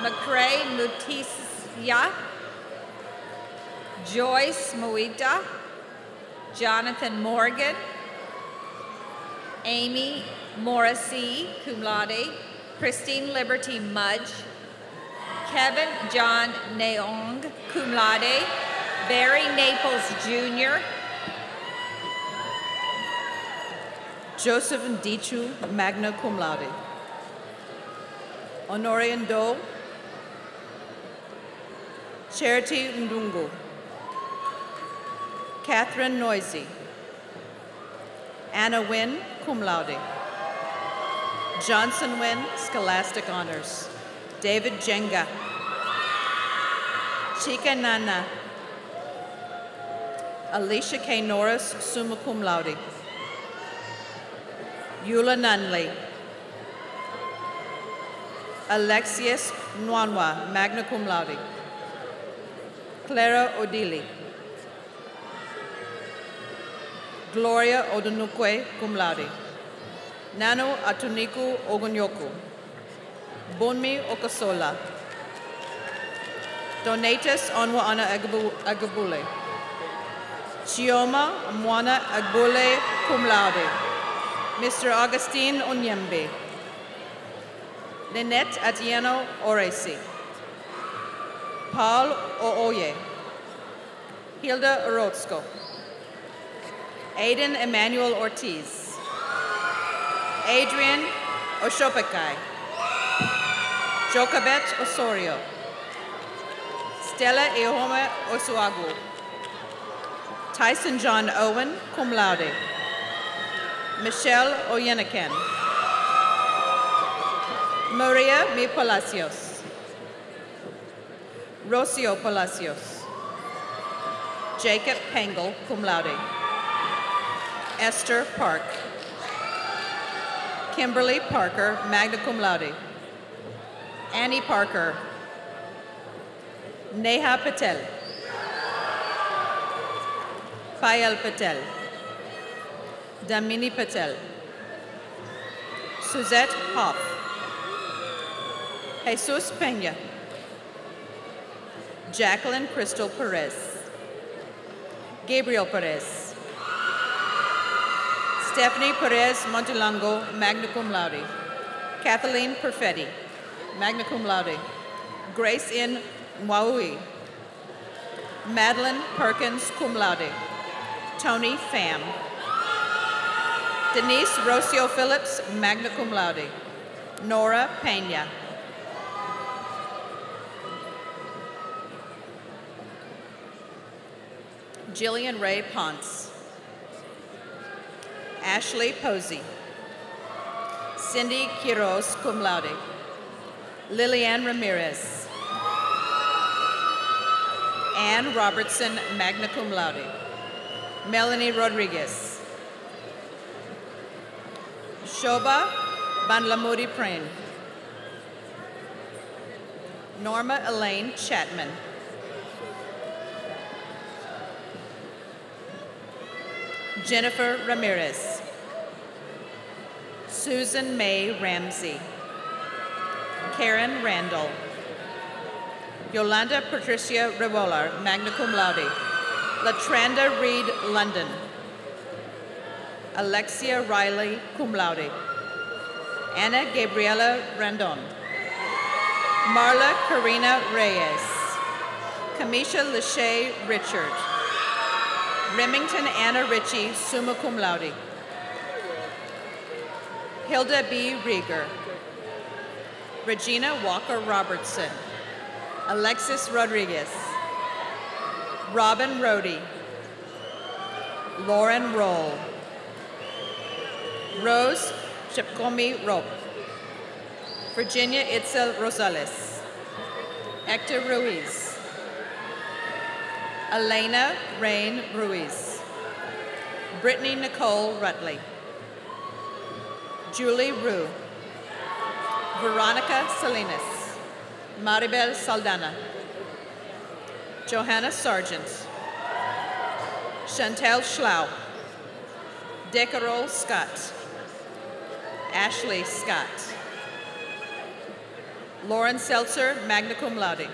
McCrae Mutisia, Joyce Moita, Jonathan Morgan, Amy Morrissey, cum laude, Christine Liberty Mudge, Kevin John Neong, cum laude, Barry Naples Jr., Joseph Ndichu, magna cum laude. Honoria Ndo, Charity Ndungu, Catherine Noisy, Anna Wynn, cum laude. Johnson Wynn, scholastic honors. David Jenga, Chika Nana, Alicia K. Norris, summa cum laude. Eula Nunley, Alexius Nwanwa, magna cum laude. Clara Odili, Gloria Odunukwe, cum laude. Nano Atuniku Ogunyoku, Bonmi Okasola, Donatus Onwa Ana Agabule, Chioma Mwana Agbule, cum laude. Mr. Augustine Onyembe, Lynette Atieno Oresi, Paul Ooye, Hilda Orozco, Aiden Emmanuel Ortiz, Adrian Oshopekai, Jokabet Osorio, Stella Eohome Osuagu, Tyson John Owen, cum laude. Michelle Oyenikan, Maria Mi Palacios, Rocio Palacios, Jacob Pengel, cum laude. Esther Park, Kimberly Parker, magna cum laude. Annie Parker, Neha Patel, Payal Patel, Damini Patel, Suzette Hoff, Jesus Pena, Jacqueline Crystal Perez, Gabriel Perez, Stephanie Perez Montelango, magna cum laude. Kathleen Perfetti, magna cum laude. Grace N. Mwaui, Madeline Perkins, cum laude. Tony Pham, Denise Rocio Phillips, magna cum laude. Nora Pena, Jillian Ray Ponce, Ashley Posey, Cindy Quiroz, cum laude. Liliane Ramirez, Anne Robertson, magna cum laude. Melanie Rodriguez, Shoba Banlamudi Prain, Norma Elaine Chapman, Jennifer Ramirez, Susan May Ramsey, Karen Randall, Yolanda Patricia Revolar, magna cum laude. Latranda Reed London. Alexia Riley, cum laude. Anna Gabriela Randon. Marla Karina Reyes. Kamisha Lachey Richard. Remington Anna Ritchie, summa cum laude. Hilda B. Rieger. Regina Walker Robertson. Alexis Rodriguez. Robin Rohde. Lauren Roll. Rose Chepkomi Rope. Virginia Itzel Rosales. Hector Ruiz. Elena Rain Ruiz. Brittany Nicole Rutley. Julie Rue. Veronica Salinas. Maribel Saldana. Johanna Sargent. Chantel Schlau. Decarol Scott. Ashley Scott. Lauren Seltzer, magna cum laude.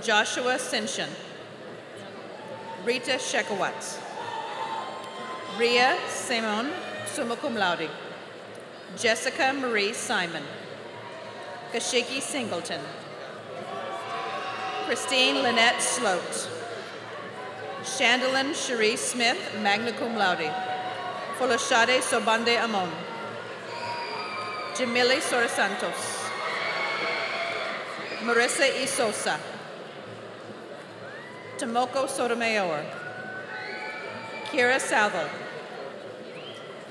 Joshua Sinshan. Rita Shekawat. Ria Simon, summa cum laude. Jessica Marie Simon. Kashiki Singleton. Christine Lynette Sloat. Chandalyn Cherie Smith, magna cum laude. Folashade Sobande Amon. Jamili Sorosantos. Marissa E. Sosa. Tomoko Sotomayor. Kira Southall.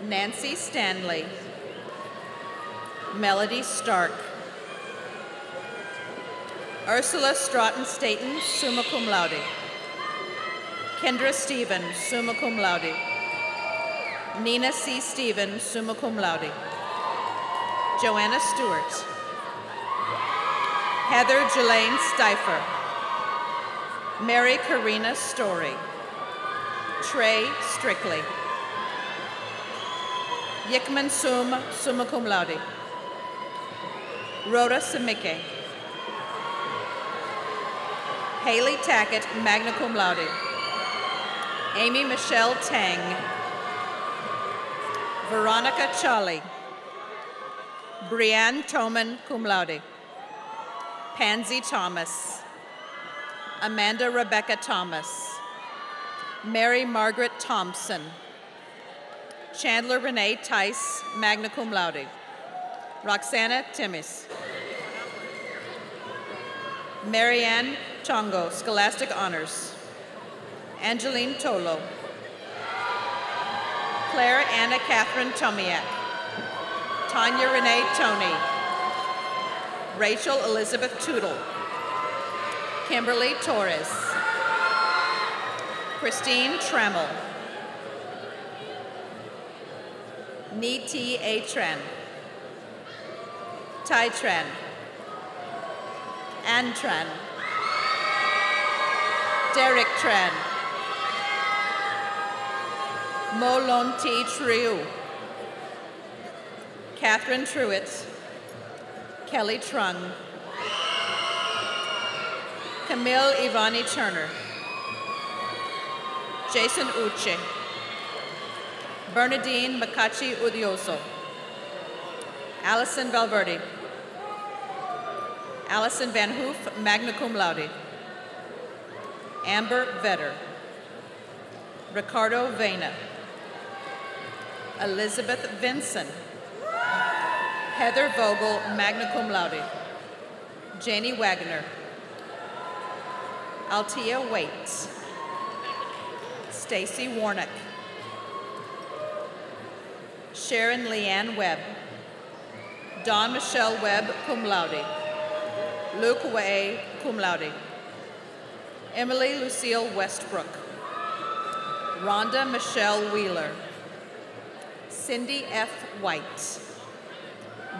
Nancy Stanley. Melody Stark. Ursula Stratton Staten, summa cum laude. Kendra Stevens, summa cum laude. Nina C. Stevens, summa cum laude. Joanna Stewart. Heather Jelaine Stifer. Mary Karina Story. Trey Strictly. Yikman Sum, summa cum laude. Rhoda Samike. Haley Tackett, magna cum laude. Amy Michelle Tang. Veronica Charlie. Brianne Toman, cum laude. Pansy Thomas. Amanda Rebecca Thomas. Mary Margaret Thompson. Chandler Renee Tice, magna cum laude. Roxana Timmis. Marianne Chongo, Scholastic Honors. Angeline Tolo. Claire Anna Catherine Tomiak. Tanya Renee Tony. Rachel Elizabeth Tootle. Kimberly Torres. Christine Tremmel. Ni-T A Tran. Tai Tran. Ann Tran. Derek Tran. Molon T. Triu. Catherine Truitt. Kelly Trung. Camille Ivani Turner. Jason Uche. Bernadine Makachi Udioso. Allison Valverde. Allison Van Hoof, magna cum laude. Amber Vetter. Ricardo Vena. Elizabeth Vinson. Heather Vogel, magna cum laude. Janie Wagner. Altia Waits. Stacy Warnock. Sharon Leanne Webb. Dawn Michelle Webb, cum laude. Luke Way, cum laude. Emily Lucille Westbrook. Rhonda Michelle Wheeler. Cindy F. White.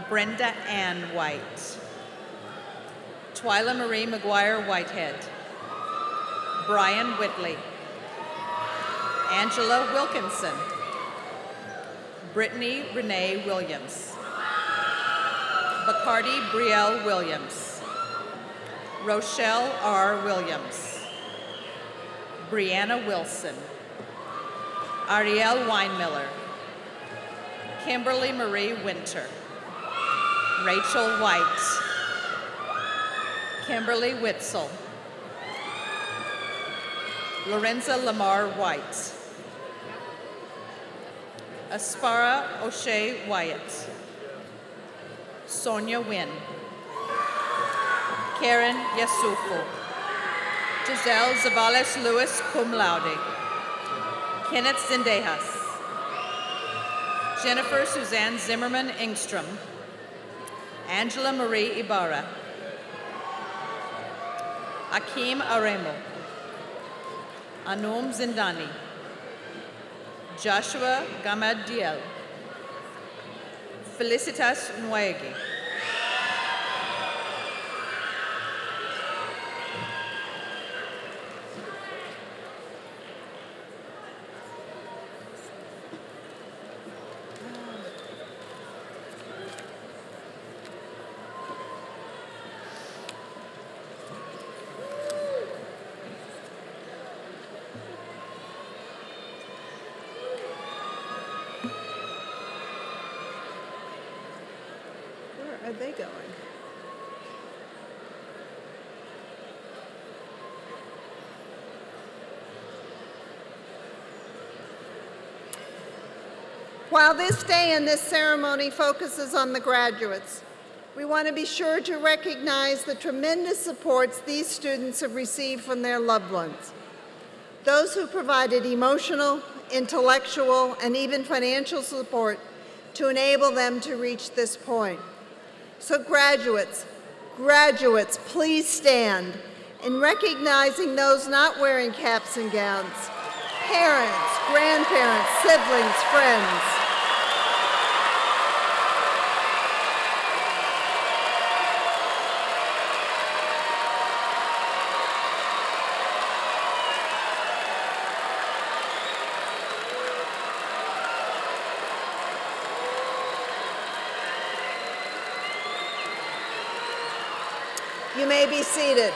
Brenda Ann White. Twyla Marie McGuire Whitehead. Brian Whitley. Angela Wilkinson. Brittany Renee Williams. Bacardi Brielle Williams. Rochelle R. Williams. Brianna Wilson, Ariel Weinmiller, Kimberly Marie Winter, Rachel White, Kimberly Witzel, Lorenza Lamar White, Aspara O'Shea Wyatt, Sonia Wynn, Karen Yasufu, Giselle Zavales Lewis cum laude, Kenneth Zendejas, Jennifer Suzanne Zimmerman Engstrom, Angela Marie Ibarra, Akim Aremo, Anom Zindani, Joshua Gamadiel, Felicitas Nwegi, Where are they going? While this day and this ceremony focuses on the graduates, we want to be sure to recognize the tremendous supports these students have received from their loved ones. Those who provided emotional, intellectual, and even financial support to enable them to reach this point. So graduates, please stand in recognizing those not wearing caps and gowns, parents, grandparents, siblings, friends. You may be seated.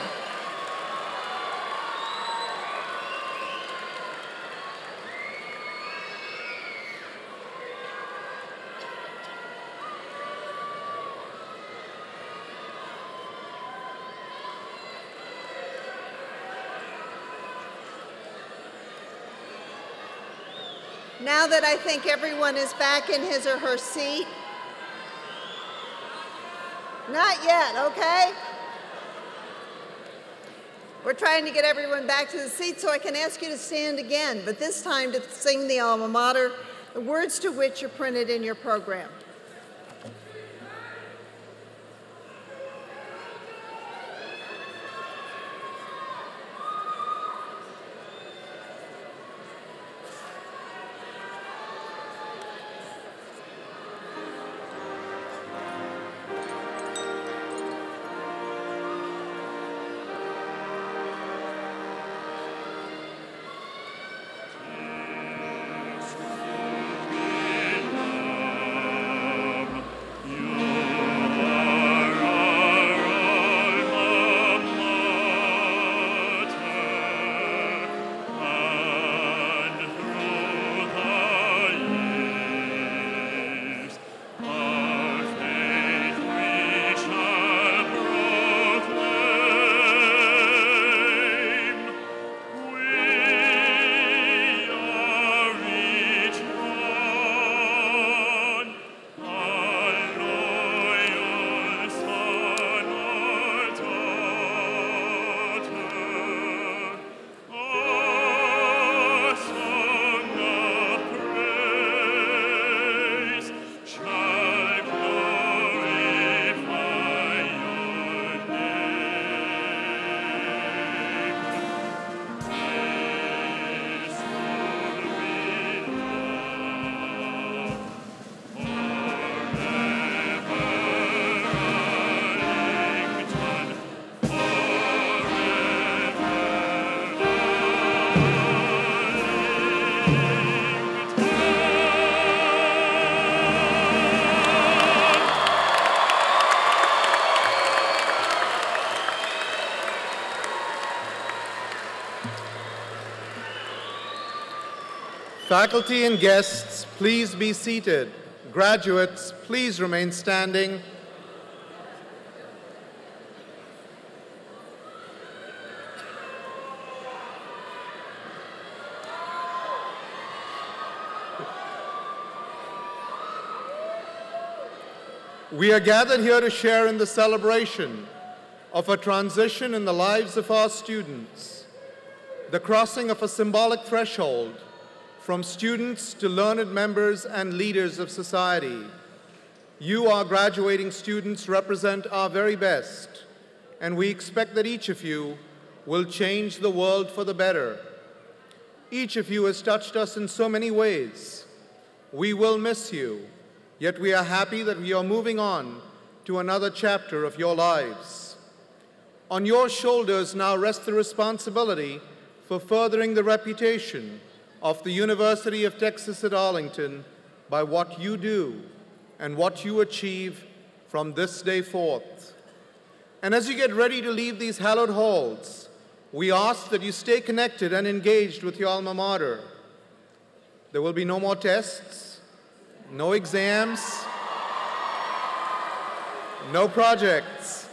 Now that I think everyone is back in his or her seat, not yet, okay? We're trying to get everyone back to the seat so I can ask you to stand again, but this time to sing the alma mater, the words to which are printed in your program. Faculty and guests, please be seated. Graduates, please remain standing. We are gathered here to share in the celebration of a transition in the lives of our students, the crossing of a symbolic threshold from students to learned members and leaders of society. You, our graduating students, represent our very best, and we expect that each of you will change the world for the better. Each of you has touched us in so many ways. We will miss you, yet we are happy that we are moving on to another chapter of your lives. On your shoulders now rests the responsibility for furthering the reputation of the University of Texas at Arlington by what you do and what you achieve from this day forth. And as you get ready to leave these hallowed halls, we ask that you stay connected and engaged with your alma mater. There will be no more tests, no exams, no projects.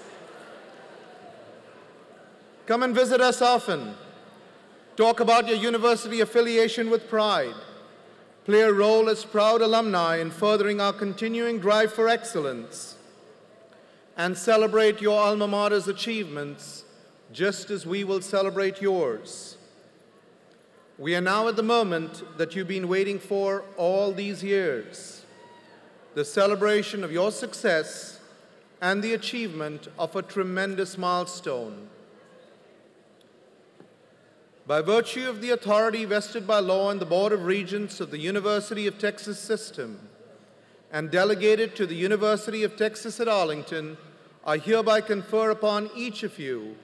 Come and visit us often. Talk about your university affiliation with pride. Play a role as proud alumni in furthering our continuing drive for excellence. And celebrate your alma mater's achievements just as we will celebrate yours. We are now at the moment that you've been waiting for all these years, the celebration of your success and the achievement of a tremendous milestone. By virtue of the authority vested by law in the Board of Regents of the University of Texas System and delegated to the University of Texas at Arlington, I hereby confer upon each of you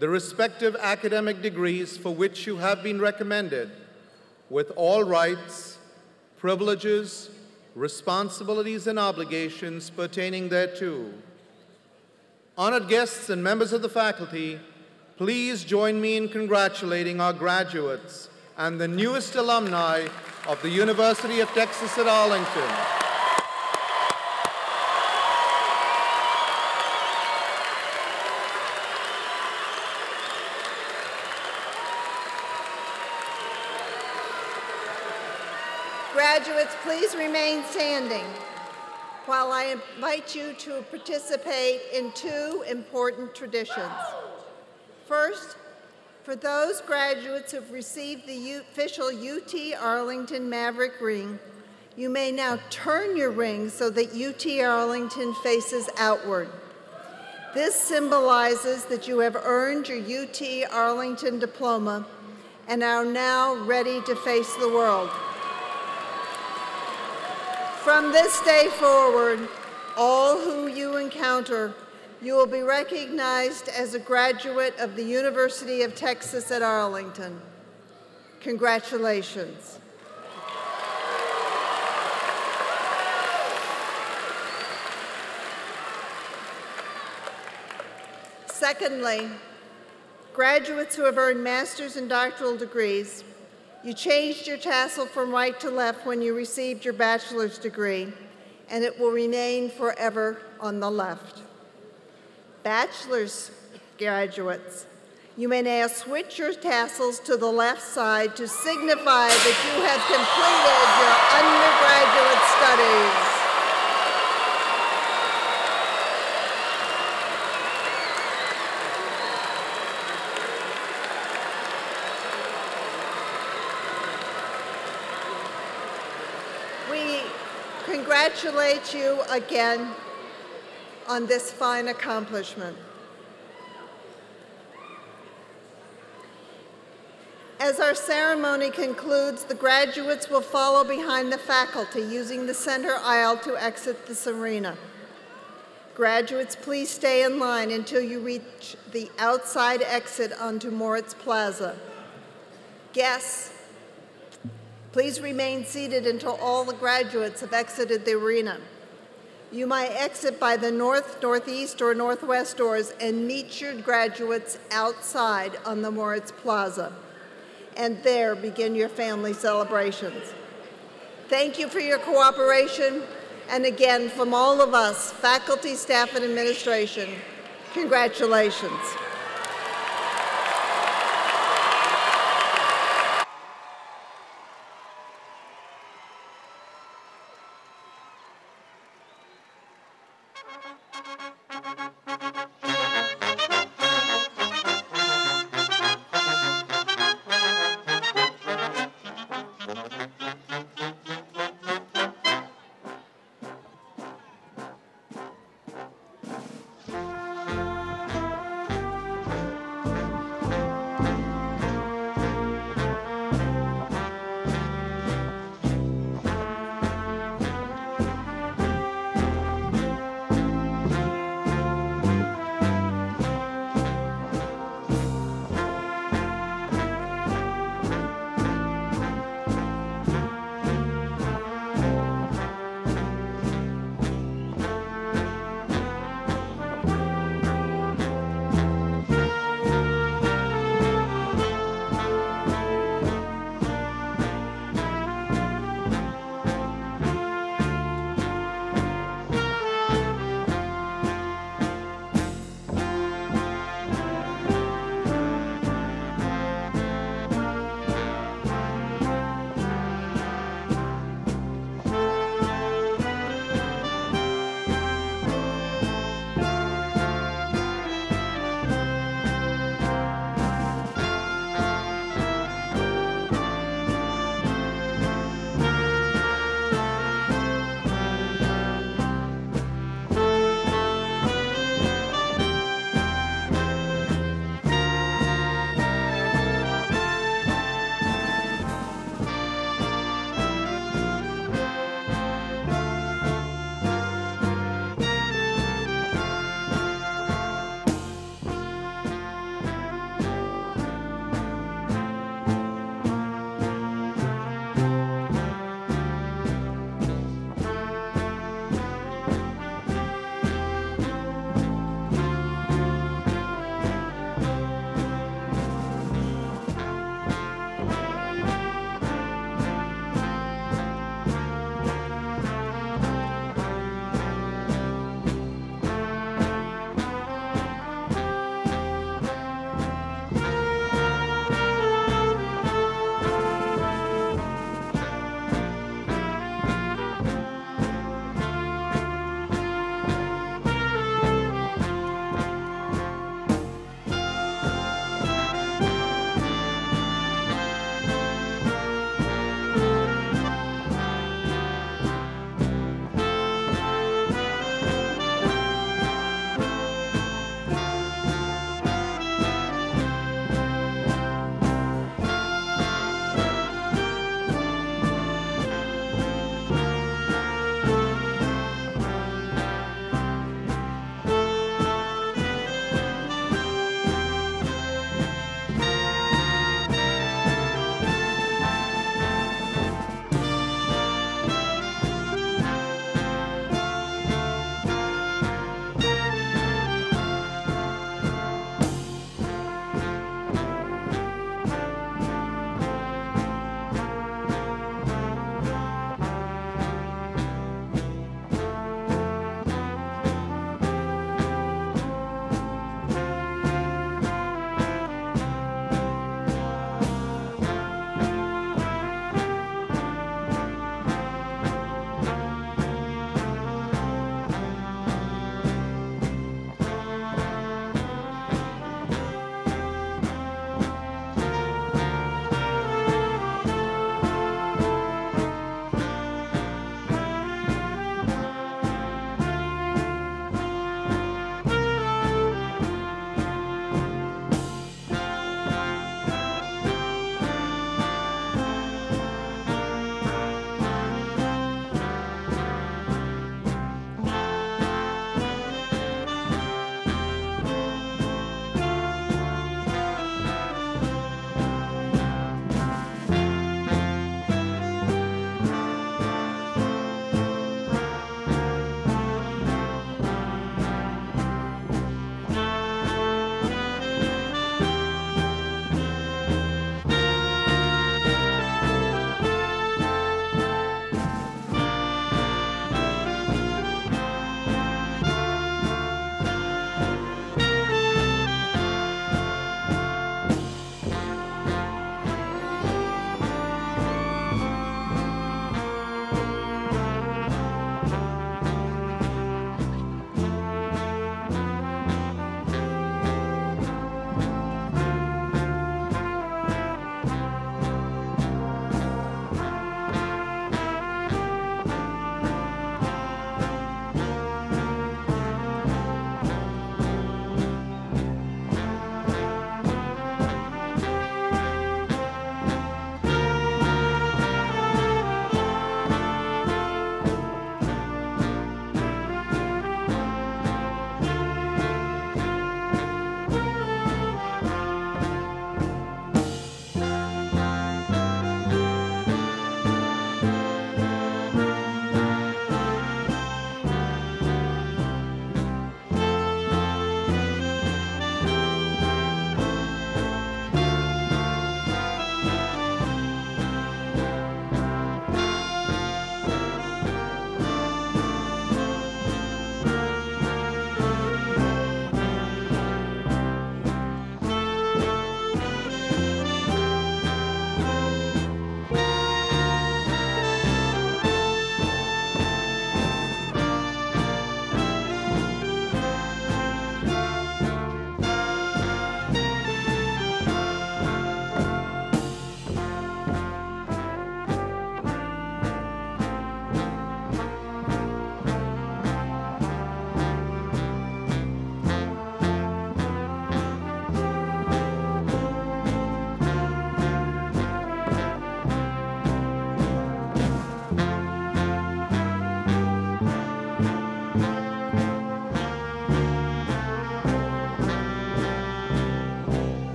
the respective academic degrees for which you have been recommended, with all rights, privileges, responsibilities, and obligations pertaining thereto. Honored guests and members of the faculty, please join me in congratulating our graduates and the newest alumni of the University of Texas at Arlington. Graduates, please remain standing while I invite you to participate in two important traditions. First, for those graduates who have received the official UT Arlington Maverick ring, you may now turn your ring so that UT Arlington faces outward. This symbolizes that you have earned your UT Arlington diploma and are now ready to face the world. From this day forward, all who you encounter, you will be recognized as a graduate of the University of Texas at Arlington. Congratulations. Secondly, graduates who have earned master's and doctoral degrees, you changed your tassel from right to left when you received your bachelor's degree, and it will remain forever on the left. Bachelor's graduates, you may now switch your tassels to the left side to signify that you have completed your undergraduate studies. We congratulate you again on this fine accomplishment. As our ceremony concludes, the graduates will follow behind the faculty using the center aisle to exit this arena. Graduates, please stay in line until you reach the outside exit onto Moritz Plaza. Guests, please remain seated until all the graduates have exited the arena. You might exit by the north, northeast, or northwest doors and meet your graduates outside on the Moritz Plaza, and there begin your family celebrations. Thank you for your cooperation. And again, from all of us, faculty, staff, and administration, congratulations.